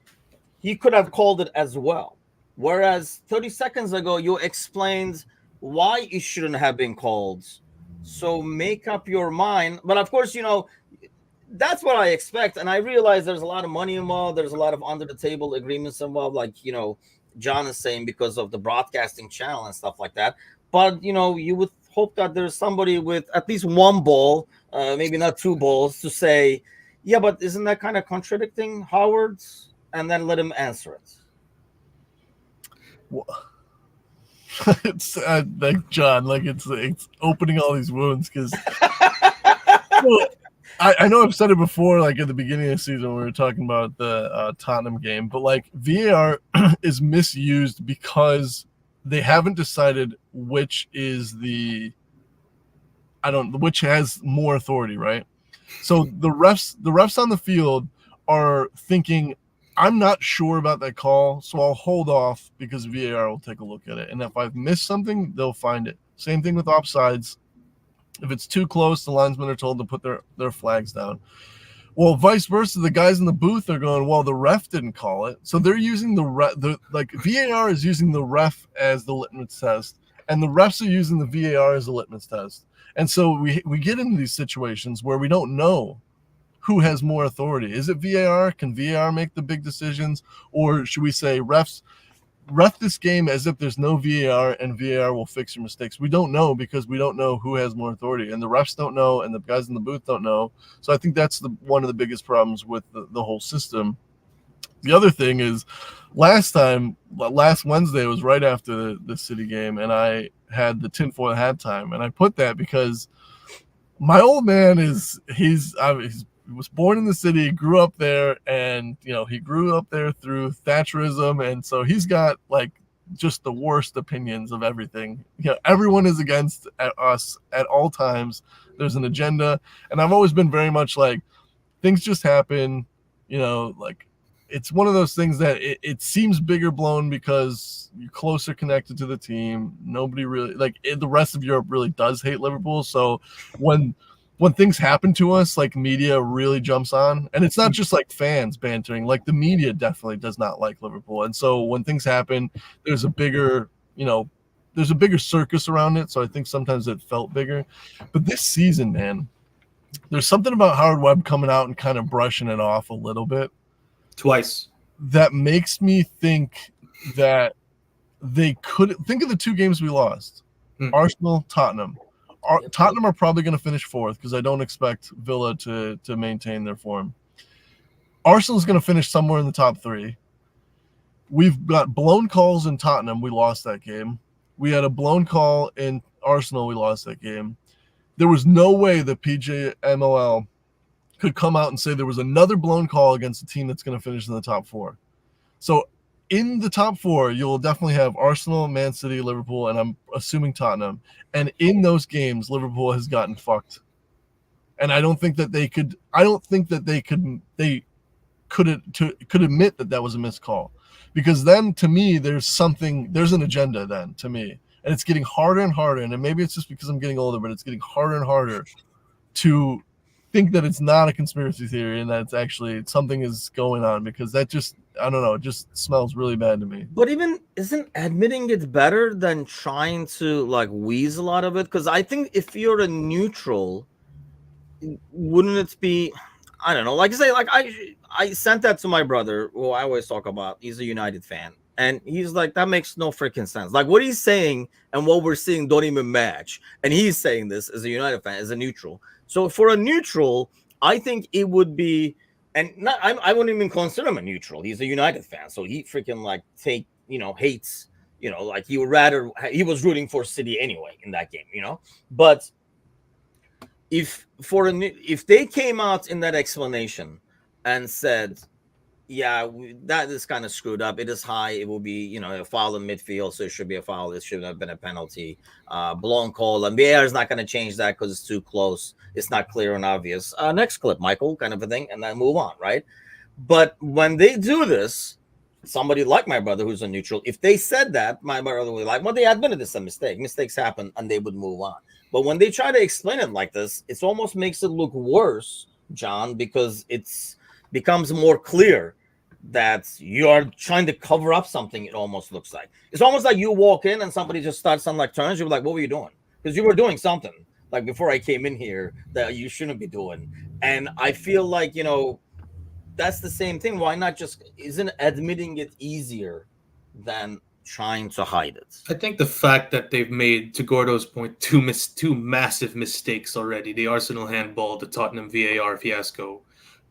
he could have called it as well. Whereas 30 seconds ago, you explained why it shouldn't have been called. So make up your mind. But of course, that's what I expect. And I realize there's a lot of money involved. There's a lot of under the table agreements involved, like, John is saying, because of the broadcasting channel and stuff like that. But, you would hope that there's somebody with at least one ball, maybe not two balls, to say, yeah, but isn't that kind of contradicting Howard's? And then let him answer it. Well, it's like John, like it's opening all these wounds because I know I've said it before, like at the beginning of the season when we were talking about the Tottenham game, but like VAR is misused because they haven't decided which is which has more authority, right? So the refs on the field are thinking, I'm not sure about that call, so I'll hold off because VAR will take a look at it. And if I've missed something, they'll find it. Same thing with offsides. If it's too close, the linesmen are told to put their flags down. Well, vice versa, the guys in the booth are going, well, the ref didn't call it. So they're using VAR is using the ref as the litmus test, and the refs are using the VAR as the litmus test. And so we get into these situations where we don't know who has more authority. Is it VAR? Can VAR make the big decisions? Or should we say ref this game as if there's no VAR and VAR will fix your mistakes? We don't know because we don't know who has more authority, and the refs don't know, and the guys in the booth don't know. So I think that's one of the biggest problems with the whole system. The other thing is last Wednesday was right after the City game, and I had the tinfoil hat time, and I put that because my old man he was born in the city, grew up there, and he grew up there through Thatcherism, and so he's got like just the worst opinions of everything. Everyone is against us at all times. There's an agenda, and I've always been very much like things just happen. Like it's one of those things that it seems bigger blown because you're closer connected to the team. Nobody really the rest of Europe really does hate Liverpool, so when things happen to us, like media really jumps on, and it's not just like fans bantering, like the media definitely does not like Liverpool. And so when things happen, there's a bigger circus around it. So I think sometimes it felt bigger, but this season, man, there's something about Howard Webb coming out and kind of brushing it off a little bit. Twice. That makes me think that they could think of the two games we lost, Arsenal, Tottenham. Tottenham are probably going to finish fourth because I don't expect Villa to maintain their form. Arsenal's going to finish somewhere in the top three. We've got blown calls in Tottenham. We lost that game. We had a blown call in Arsenal. We lost that game. There was no way that PGMOL could come out and say there was another blown call against a team that's going to finish in the top four. So in the top four, you'll definitely have Arsenal, Man City, Liverpool, and I'm assuming Tottenham. And in those games, Liverpool has gotten fucked. And I don't think that they could admit that was a missed call. Because then, to me, there's an agenda then, to me. And it's getting harder and harder. And maybe it's just because I'm getting older, but it's getting harder and harder to think that it's not a conspiracy theory and that it's actually something is going on, because that just, I don't know, it just smells really bad to me. But even isn't admitting it better than trying to like weasel out of it? Because I think if you're a neutral, wouldn't it be, I don't know, like I say, like I sent that to my brother, who I always talk about. He's a United fan, and he's like, that makes no freaking sense. Like what he's saying and what we're seeing don't even match. And he's saying this as a United fan, as a neutral. So for a neutral, I think it would be, and not, I wouldn't even consider him a neutral. He's a United fan, so he freaking like hates, like he was rooting for City anyway in that game, But if they came out in that explanation and said, yeah, that is kind of screwed up. It is high. It will be, a foul in midfield, so it should be a foul. It shouldn't have been a penalty. Blown call. And VAR is not going to change that because it's too close. It's not clear and obvious. Next clip, Michael, kind of a thing, and then move on, right? But when they do this, somebody like my brother who's a neutral, if they said that, my brother would be like, well, they admitted it's a mistake. Mistakes happen, and they would move on. But when they try to explain it like this, it almost makes it look worse, John, because it's becomes more clear that you are trying to cover up something. It almost looks like it's almost like you walk in and somebody just starts on like turns. You're like, what were you doing? Because you were doing something like before I came in here that you shouldn't be doing. And I feel like, that's the same thing. Why not just isn't admitting it easier than trying to hide it? I think the fact that they've made, to Gordo's point, two massive mistakes already, the Arsenal handball, the Tottenham VAR fiasco,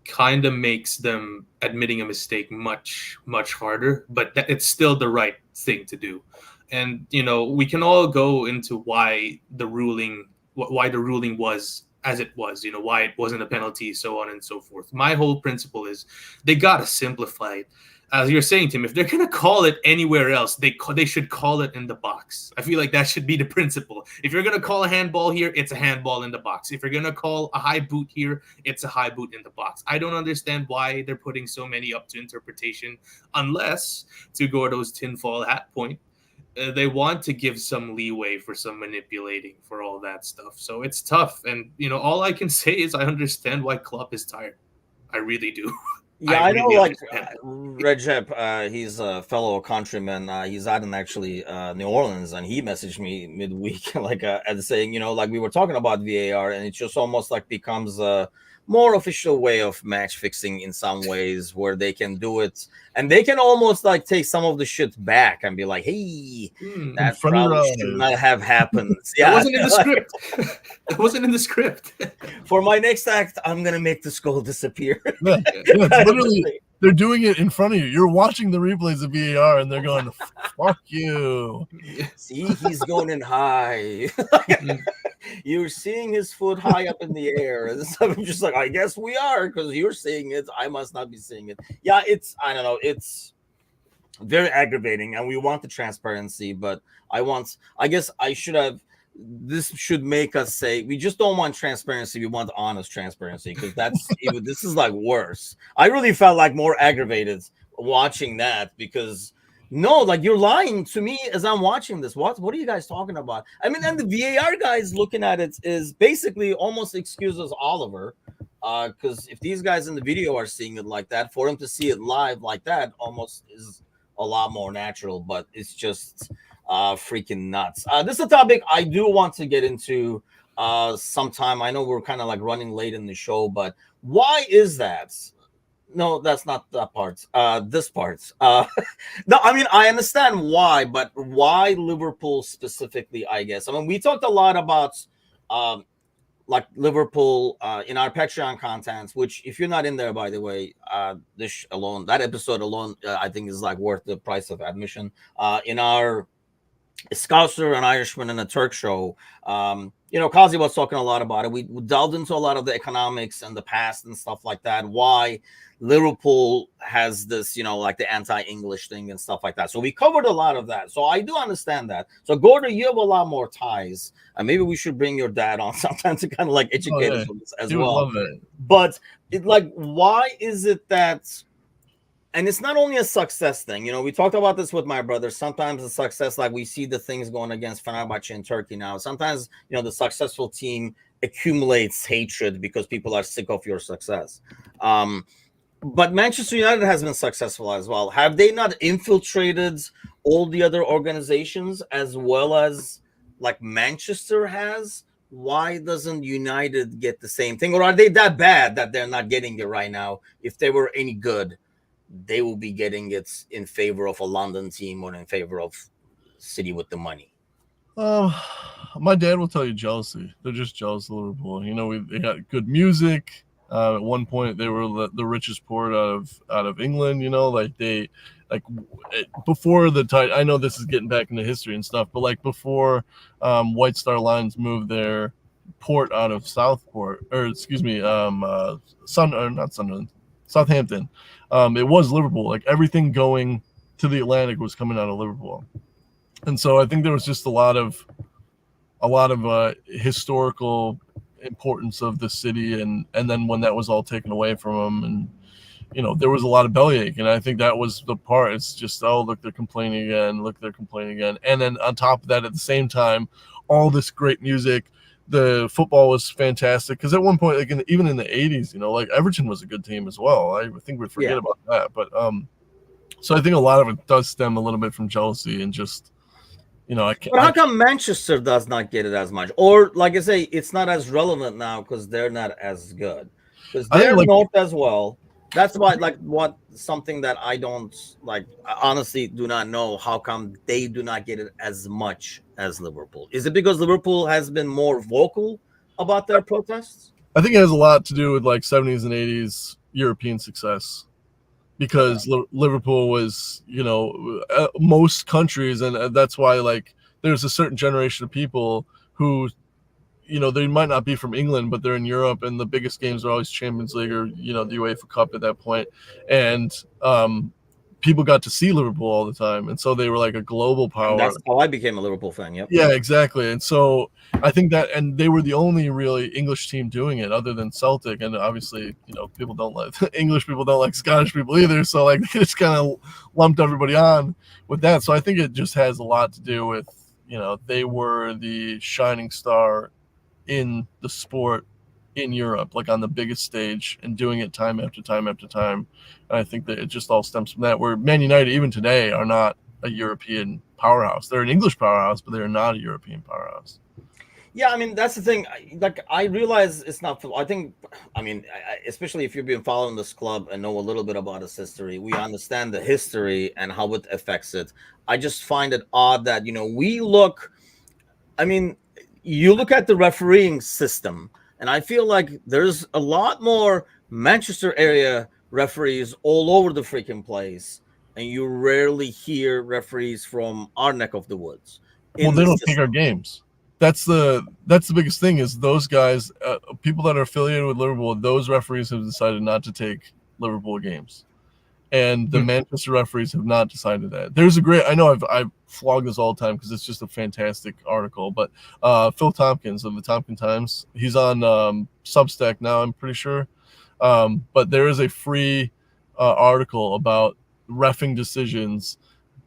kind of makes them admitting a mistake much, much harder, but it's still the right thing to do. And, we can all go into why the ruling was as it was, why it wasn't a penalty, so on and so forth. My whole principle is they got to simplify it. As you're saying, Tim, if they're going to call it anywhere else, they should call it in the box. I feel like that should be the principle. If you're going to call a handball here, it's a handball in the box. If you're going to call a high boot here, it's a high boot in the box. I don't understand why they're putting so many up to interpretation, unless, to Gordo's tinfoil hat point, they want to give some leeway for some manipulating for all that stuff. So it's tough. And, all I can say is I understand why Klopp is tired. I really do. Yeah, I know, like Recep, he's a fellow countryman. He's out in actually New Orleans, and he messaged me midweek, like and saying, like we were talking about VAR, and it just almost like becomes a more official way of match fixing in some ways, where they can do it, and they can almost like take some of the shit back and be like, hey, that probably should not have happened. Yeah, it wasn't in the script. It wasn't in the script. For my next act, I'm gonna make the skull disappear. Yeah, literally, they're doing it in front of you. You're watching the replays of VAR, and they're going, "Fuck you." See, he's going in high. You're seeing his foot high up in the air, and so I'm just like, I guess we are, because you're seeing it. I must not be seeing it. Yeah, I don't know. It's very aggravating, and we want the transparency, but I guess I should have. This should make us say we just don't want transparency. We want honest transparency, because this is like worse. I really felt like more aggravated watching that, because no, like you're lying to me as I'm watching this. What are you guys talking about? I mean, and the VAR guys looking at it is basically almost excuses Oliver, because if these guys in the video are seeing it like that, for him to see it live like that almost is a lot more natural. But it's just freaking nuts. This is a topic I do want to get into sometime. I know we're kind of like running late in the show, but why is that? No, that's not that part. This part. No, I mean, I understand why, but why Liverpool specifically, I guess. I mean, we talked a lot about like Liverpool in our Patreon content, which if you're not in there, by the way, that episode alone, I think is like worth the price of admission. In our Scouser, an Irishman, and a Turk show, Kazi was talking a lot about it. We delved into a lot of the economics and the past and stuff like that. Why Liverpool has this, like the anti-English thing and stuff like that. So we covered a lot of that. So I do understand that. So Gordon, you have a lot more ties, and maybe we should bring your dad on sometime to kind of like educate us on this as well. But why is it that? And it's not only a success thing. We talked about this with my brother. Sometimes the success, like we see the things going against Fenerbahce in Turkey now. Sometimes, the successful team accumulates hatred because people are sick of your success. But Manchester United has been successful as well. Have they not infiltrated all the other organizations as well as like Manchester has? Why doesn't United get the same thing? Or are they that bad that they're not getting it right now? If they were any good, they will be getting it in favor of a London team or in favor of city with the money. My dad will tell you jealousy. They're just jealous of Liverpool. They got good music. At one point, they were the richest port out of England. Before the tide. I know this is getting back into history and stuff, but like before, White Star Lines moved their port out of Southampton. It was Liverpool. Like everything going to the Atlantic was coming out of Liverpool, and so I think there was just a lot of historical importance of the city, and then when that was all taken away from them, there was a lot of bellyache, and I think that was the part. It's just, oh, look, they're complaining again. Look, they're complaining again. And then on top of that, at the same time, all this great music. The football was fantastic because at one point, like even in the 80s, like Everton was a good team as well. I think we forget about that. But so I think a lot of it does stem a little bit from jealousy and just, I can't. But how come Manchester does not get it as much? Or, like I say, it's not as relevant now because they're not as good. Because they're north as well. That's why, something that I don't I honestly do not know how come they do not get it as much as Liverpool. Is it because Liverpool has been more vocal about their protests? I think it has a lot to do with 70s and 80s European success. Because Liverpool was, most countries, and that's why there's a certain generation of people who, they might not be from England, but they're in Europe, and the biggest games are always Champions League or the UEFA Cup at that point, and people got to see Liverpool all the time, and so they were like a global power. And that's how I became a Liverpool fan. Yep. Yeah, exactly. And so I think that, and they were the only really English team doing it, other than Celtic. And obviously, people don't like English people don't like Scottish people either. So they just kind of lumped everybody on with that. So I think it just has a lot to do with they were the shining star in the sport in Europe, on the biggest stage, and doing it time after time after time. And I think that it just all stems from that, where Man United, even today, are not a European powerhouse. They're an English powerhouse, but they're not a European powerhouse. Yeah, I mean, that's the thing. I realize it's not. Especially if you've been following this club and know a little bit about its history, we understand the history and how it affects it. I just find it odd that, we look. I mean, you look at the refereeing system, and I feel like there's a lot more Manchester area referees all over the freaking place, and you rarely hear referees from our neck of the woods. Well, they don't take our games. That's the biggest thing, is those guys, people that are affiliated with Liverpool, those referees have decided not to take Liverpool games. And the Manchester referees have not decided that. There's a great, I know I've flogged this all the time because it's just a fantastic article, but Phil Tompkins of the Tompkins Times, he's on Substack now, I'm pretty sure. But there is a free article about reffing decisions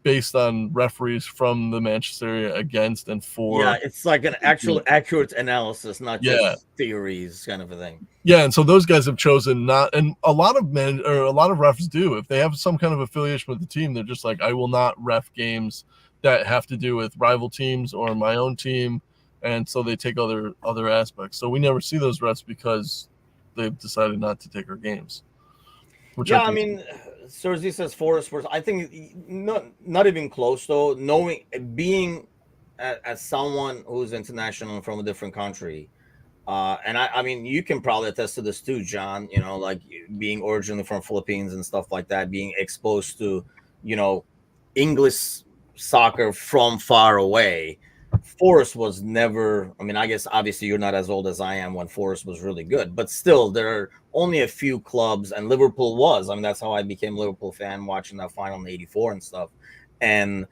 based on referees from the Manchester area against and for. Yeah, it's like an actual accurate analysis, not just theories, kind of a thing. Yeah, and so those guys have chosen not, and a lot of refs do. If they have some kind of affiliation with the team, they're just like, I will not ref games that have to do with rival teams or my own team, and so they take other aspects. So we never see those refs because they've decided not to take our games. Yeah, I mean, Sergi says Forest. I think not even close though. Being as someone who's international from a different country, and I mean, you can probably attest to this too, John. Being originally from Philippines and stuff like that, being exposed to, English soccer from far away. Forest was never. I mean, I guess obviously you're not as old as I am when Forest was really good, but still, there are only a few clubs, and Liverpool was. I mean, that's how I became a Liverpool fan, watching that final in '84 and stuff. And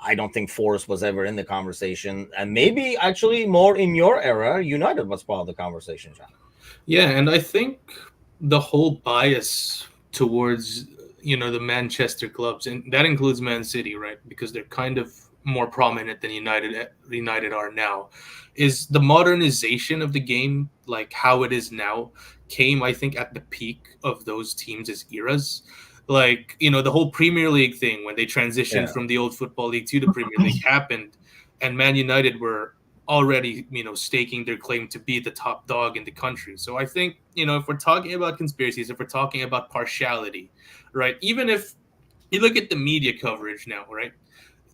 I don't think Forest was ever in the conversation, and maybe actually more in your era, United was part of the conversation, John. Yeah, and I think the whole bias towards the Manchester clubs, and that includes Man City, right? Because they're kind of more prominent than United are now, is the modernization of the game, like how it is now, came, I think, at the peak of those teams' eras. Like, the whole Premier League thing, when they transitioned from the old Football League to the Premier League happened, and Man United were already, staking their claim to be the top dog in the country. So I think, if we're talking about conspiracies, if we're talking about partiality, right, even if you look at the media coverage now, right,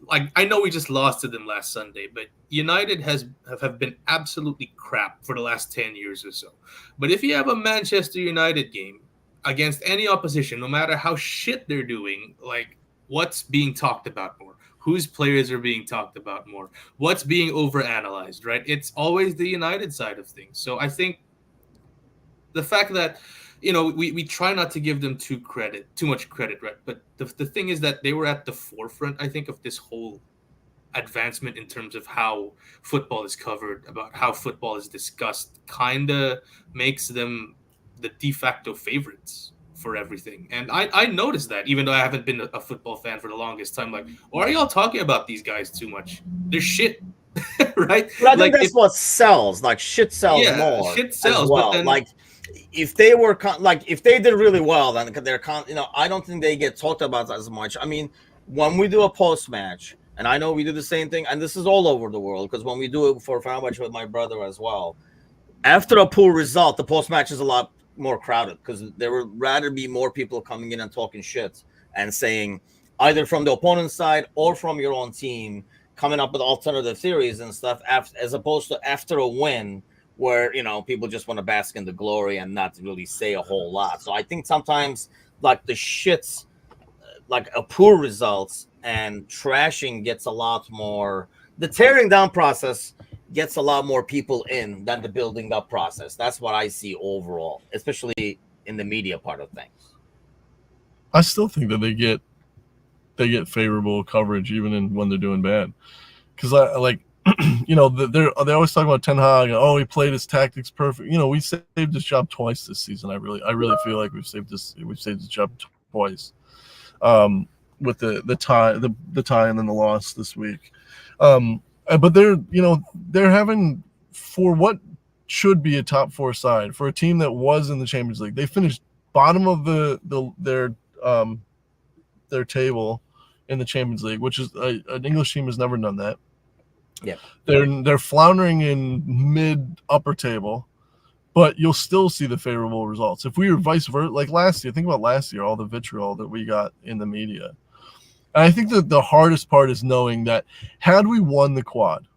like, I know we just lost to them last Sunday, but United have been absolutely crap for the last 10 years or so. But if you have a Manchester United game against any opposition, no matter how shit they're doing, like, what's being talked about more? Whose players are being talked about more? What's being overanalyzed, right? It's always the United side of things. So I think the fact that we try not to give them too much credit, right? But the thing is that they were at the forefront, I think, of this whole advancement in terms of how football is covered, about how football is discussed, kind of makes them the de facto favorites for everything. And I noticed that, even though I haven't been a football fan for the longest time. Like, why are y'all talking about these guys too much? They're shit, right? But I think Like, that's what sells. Like shit sells yeah, more shit as sells. But well. then, Like if they were like if they did really well, then they're I don't think they get talked about as much. I mean, when we do a post match, and I know we do the same thing, and this is all over the world because when we do it for Fenerbahce with my brother as well, after a poor result, the post match is a lot more crowded because there would rather be more people coming in and talking shit and saying either from the opponent's side or from your own team, coming up with alternative theories and stuff, as opposed to after a win where people just want to bask in the glory and not really say a whole lot. So I think sometimes like the shits, like a poor results and trashing gets a lot more. The tearing down process gets a lot more people in than the building up process. That's what I see overall, especially in the media part of things. I still think that they get favorable coverage even when they're doing bad, because I like they always talk about Ten Hag and he played his tactics perfect. We saved his job twice this season. I really feel like we've saved his job twice, with the tie and then the loss this week. But they're having, for what should be a top 4 side, for a team that was in the Champions League, they finished bottom of their table in the Champions League, which is an English team has never done that. Yeah, they're floundering in mid upper table, but you'll still see the favorable results. If we were vice versa, like last year, think about last year, all the vitriol that we got in the media. And I think that the hardest part is knowing that had we won the quad,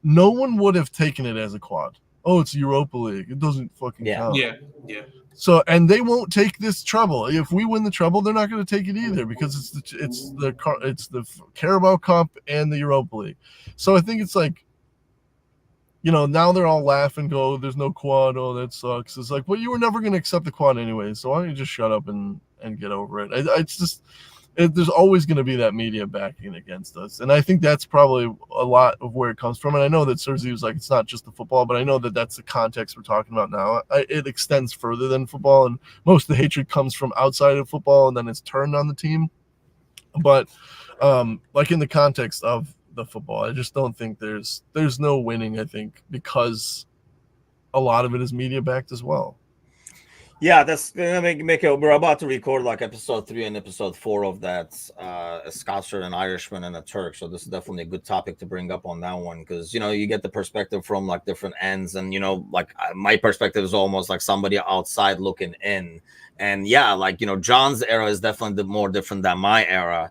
no one would have taken it as a quad. Oh, it's Europa League. It doesn't fucking count. yeah. So, and they won't take this trouble. If we win the treble, they're not going to take it either because it's the Carabao Cup and the Europa League. So I think it's like, now they're all laughing, go, there's no quad. Oh, that sucks. It's like, well, you were never going to accept the quad anyway. So why don't you just shut up and get over it? It's just, there's always going to be that media backing against us. And I think that's probably a lot of where it comes from. And I know that Sergi was like, it's not just the football, but I know that that's the context we're talking about now. It extends further than football. And most of the hatred comes from outside of football and then it's turned on the team. But like in the context of the football, I just don't think there's no winning, I think, because a lot of it is media backed as well. Yeah, that's gonna make it. We're about to record like episode 3 and episode 4 of that, a Scouser, an Irishman, and a Turk. So this is definitely a good topic to bring up on that one because you get the perspective from like different ends, and like my perspective is almost like somebody outside looking in. And yeah, like John's era is definitely more different than my era,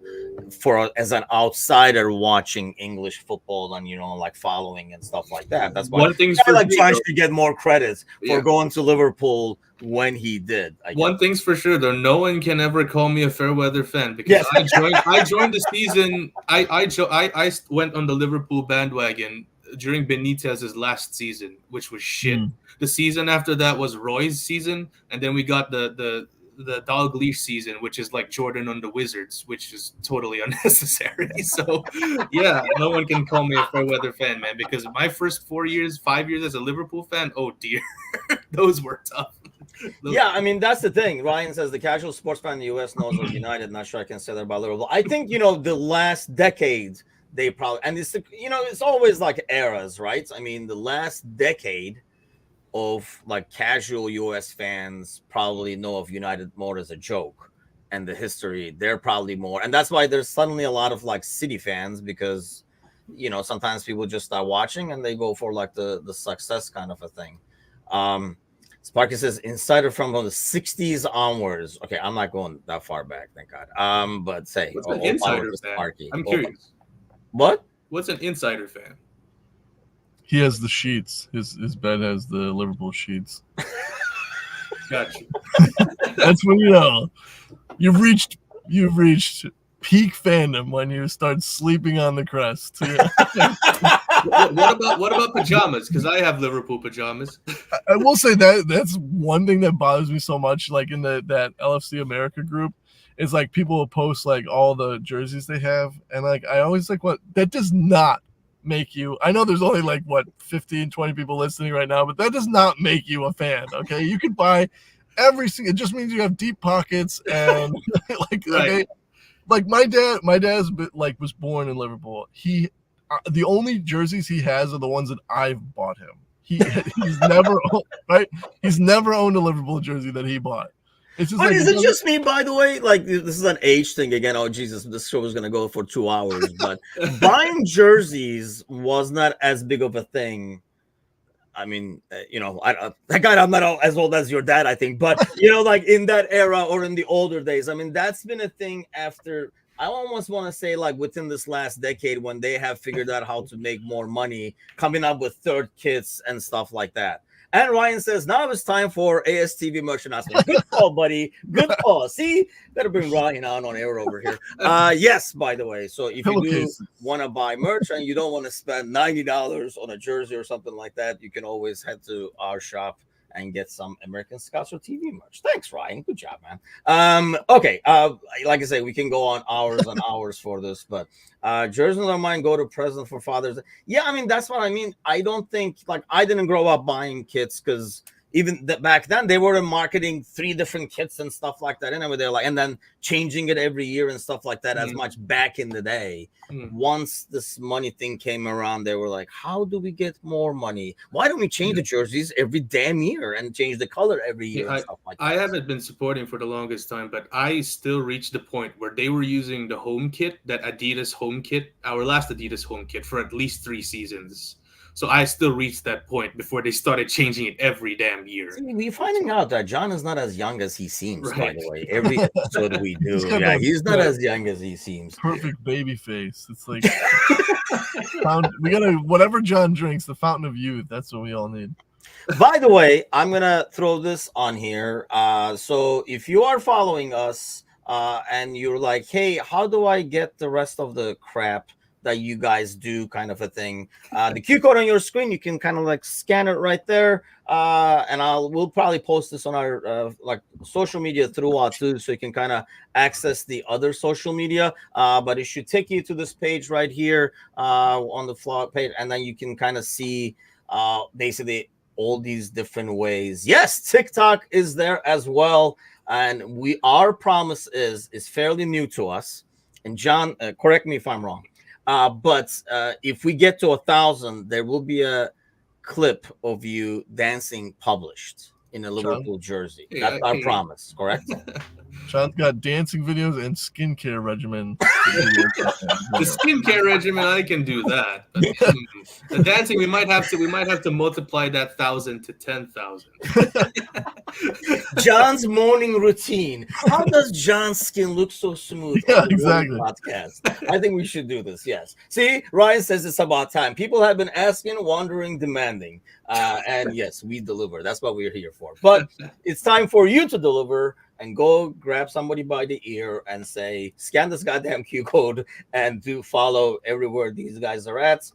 as an outsider watching English football and like following and stuff like that. That's why One thing's I for like sure, John should get more credit for going to Liverpool when he did. One thing's for sure, though, no one can ever call me a fair weather fan because I joined the season. I went on the Liverpool bandwagon during Benitez's last season, which was shit. The season after that was Roy's season, and then we got the Dalglish season, which is like Jordan on the Wizards, which is totally unnecessary. So yeah, no one can call me a fair weather fan, man, because my first 5 years as a Liverpool fan, oh dear, those were tough. Yeah, I mean, that's the thing. Ryan says the casual sports fan in the U.S. knows of United. Not sure I can say that about Liverpool. I think, the last decade, they probably, and it's always like eras, right? I mean, the last decade of like casual U.S. fans probably know of United more as a joke, and the history, they're probably more. And that's why there's suddenly a lot of like City fans because, sometimes people just start watching and they go for like the success kind of a thing. Sparky says insider from the 60s onwards. Okay, I'm not going that far back, thank God. But say, what's an insider fan? Sparky. I'm curious. What? What's an insider fan? He has the sheets. His bed has the Liverpool sheets. Gotcha. That's when you've reached peak fandom when you start sleeping on the crest. What about pajamas? Because I have Liverpool pajamas. I will say that's one thing that bothers me so much. Like in that LFC America group, is like people will post like all the jerseys they have, and like I always like, what, that does not make you. I know there's only like 15, 20 people listening right now, but that does not make you a fan. Okay, you could buy It just means you have deep pockets and like Right. okay, like my dad's like was born in Liverpool. The only jerseys he has are the ones that I've bought him. He's never right. He's never owned a Liverpool jersey that he bought. It's just But like is it just me, by the way? Like, this is an age thing again. Oh, Jesus, this show is going to go for 2 hours. But buying jerseys was not as big of a thing. I mean, thank God I'm not as old as your dad, I think. But, like in that era or in the older days, I mean, that's been a thing after. I almost want to say like within this last decade when they have figured out how to make more money, coming up with third kits and stuff like that. And Ryan says, now it's time for ASTV merchandise. Good call, buddy. Good call. See, better bring Ryan on air over here. Yes, by the way. So if you do want to buy merch and you don't want to spend $90 on a jersey or something like that, you can always head to our shop and get some AmericanScouser TV merch. Thanks, Ryan. Good job, man. Okay. Like I say, we can go on hours and hours for this, but jerseys on mine go to present for Father's Day. Yeah, I mean, that's what I mean. I don't think, like, I didn't grow up buying kits because even back then they were marketing 3 different kits and stuff like that. Anyway, they're like, and then changing it every year and stuff like that as much back in the day. Once this money thing came around, they were like, how do we get more money? Why don't we change the jerseys every damn year and change the color every year and stuff like that? I haven't been supporting for the longest time, but I still reached the point where they were using the home kit, that Adidas home kit, our last Adidas home kit, for at least 3 seasons. So I still reached that point before they started changing it every damn year. See, we're finding out that John is not as young as he seems, by the way. Every episode we do, he's not as young as he seems. Perfect baby face. It's like we gotta, whatever John drinks, the fountain of youth. That's what we all need. By the way, I'm gonna throw this on here. So if you are following us and you're like, hey, how do I get the rest of the crap that you guys do, kind of a thing, the Q code on your screen, you can kind of like scan it right there, and we'll probably post this on our like social media throughout too, so you can kind of access the other social media, but it should take you to this page right here on the vlog page, and then you can kind of see basically all these different ways. Yes, TikTok is there as well, and our promise is fairly new to us, and John, correct me if I'm wrong. But if we get to 1,000, there will be a clip of you dancing published in a Liverpool jersey. That's our promise, correct? Sean's got dancing videos and skincare regimen. The skincare regimen, I can do that. But, the dancing, we might have to multiply that 1,000 to 10,000. John's morning routine. How does John's skin look so smooth? Yeah, exactly. Podcast. I think we should do this. Yes. See, Ryan says it's about time. People have been asking, wondering, demanding, and yes, we deliver. That's what we're here for. But it's time for you to deliver. And go grab somebody by the ear and say, scan this goddamn Q code and do follow everywhere these guys are at.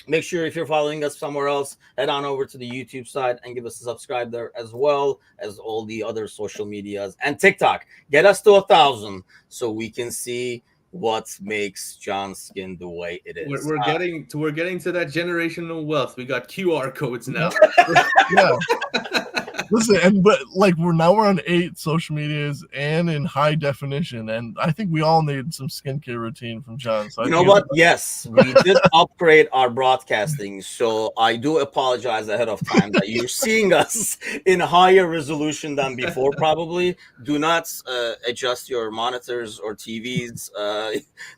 Make sure if you're following us somewhere else, head on over to the YouTube side and give us a subscribe there, as well as all the other social medias and TikTok. Get us to 1,000 so we can see what makes John's skin the way it is. We're getting to that generational wealth. We got QR codes now. Yeah. Listen, but like we're on 8 social medias and in high definition, and I think we all need some skincare routine from John. So you know what? Yes, we did upgrade our broadcasting, so I do apologize ahead of time that you're seeing us in higher resolution than before. Probably do not adjust your monitors or TVs.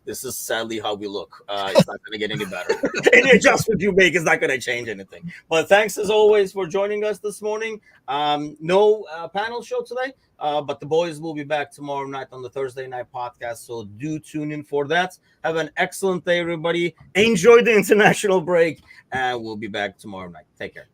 This is sadly how we look. It's not going to get any better. Any adjustment you make is not going to change anything. But thanks as always for joining us this morning. No panel show today, but the boys will be back tomorrow night on the Thursday night podcast, so do tune in for that. Have an excellent day, everybody. Enjoy the international break, and we'll be back tomorrow night. Take care.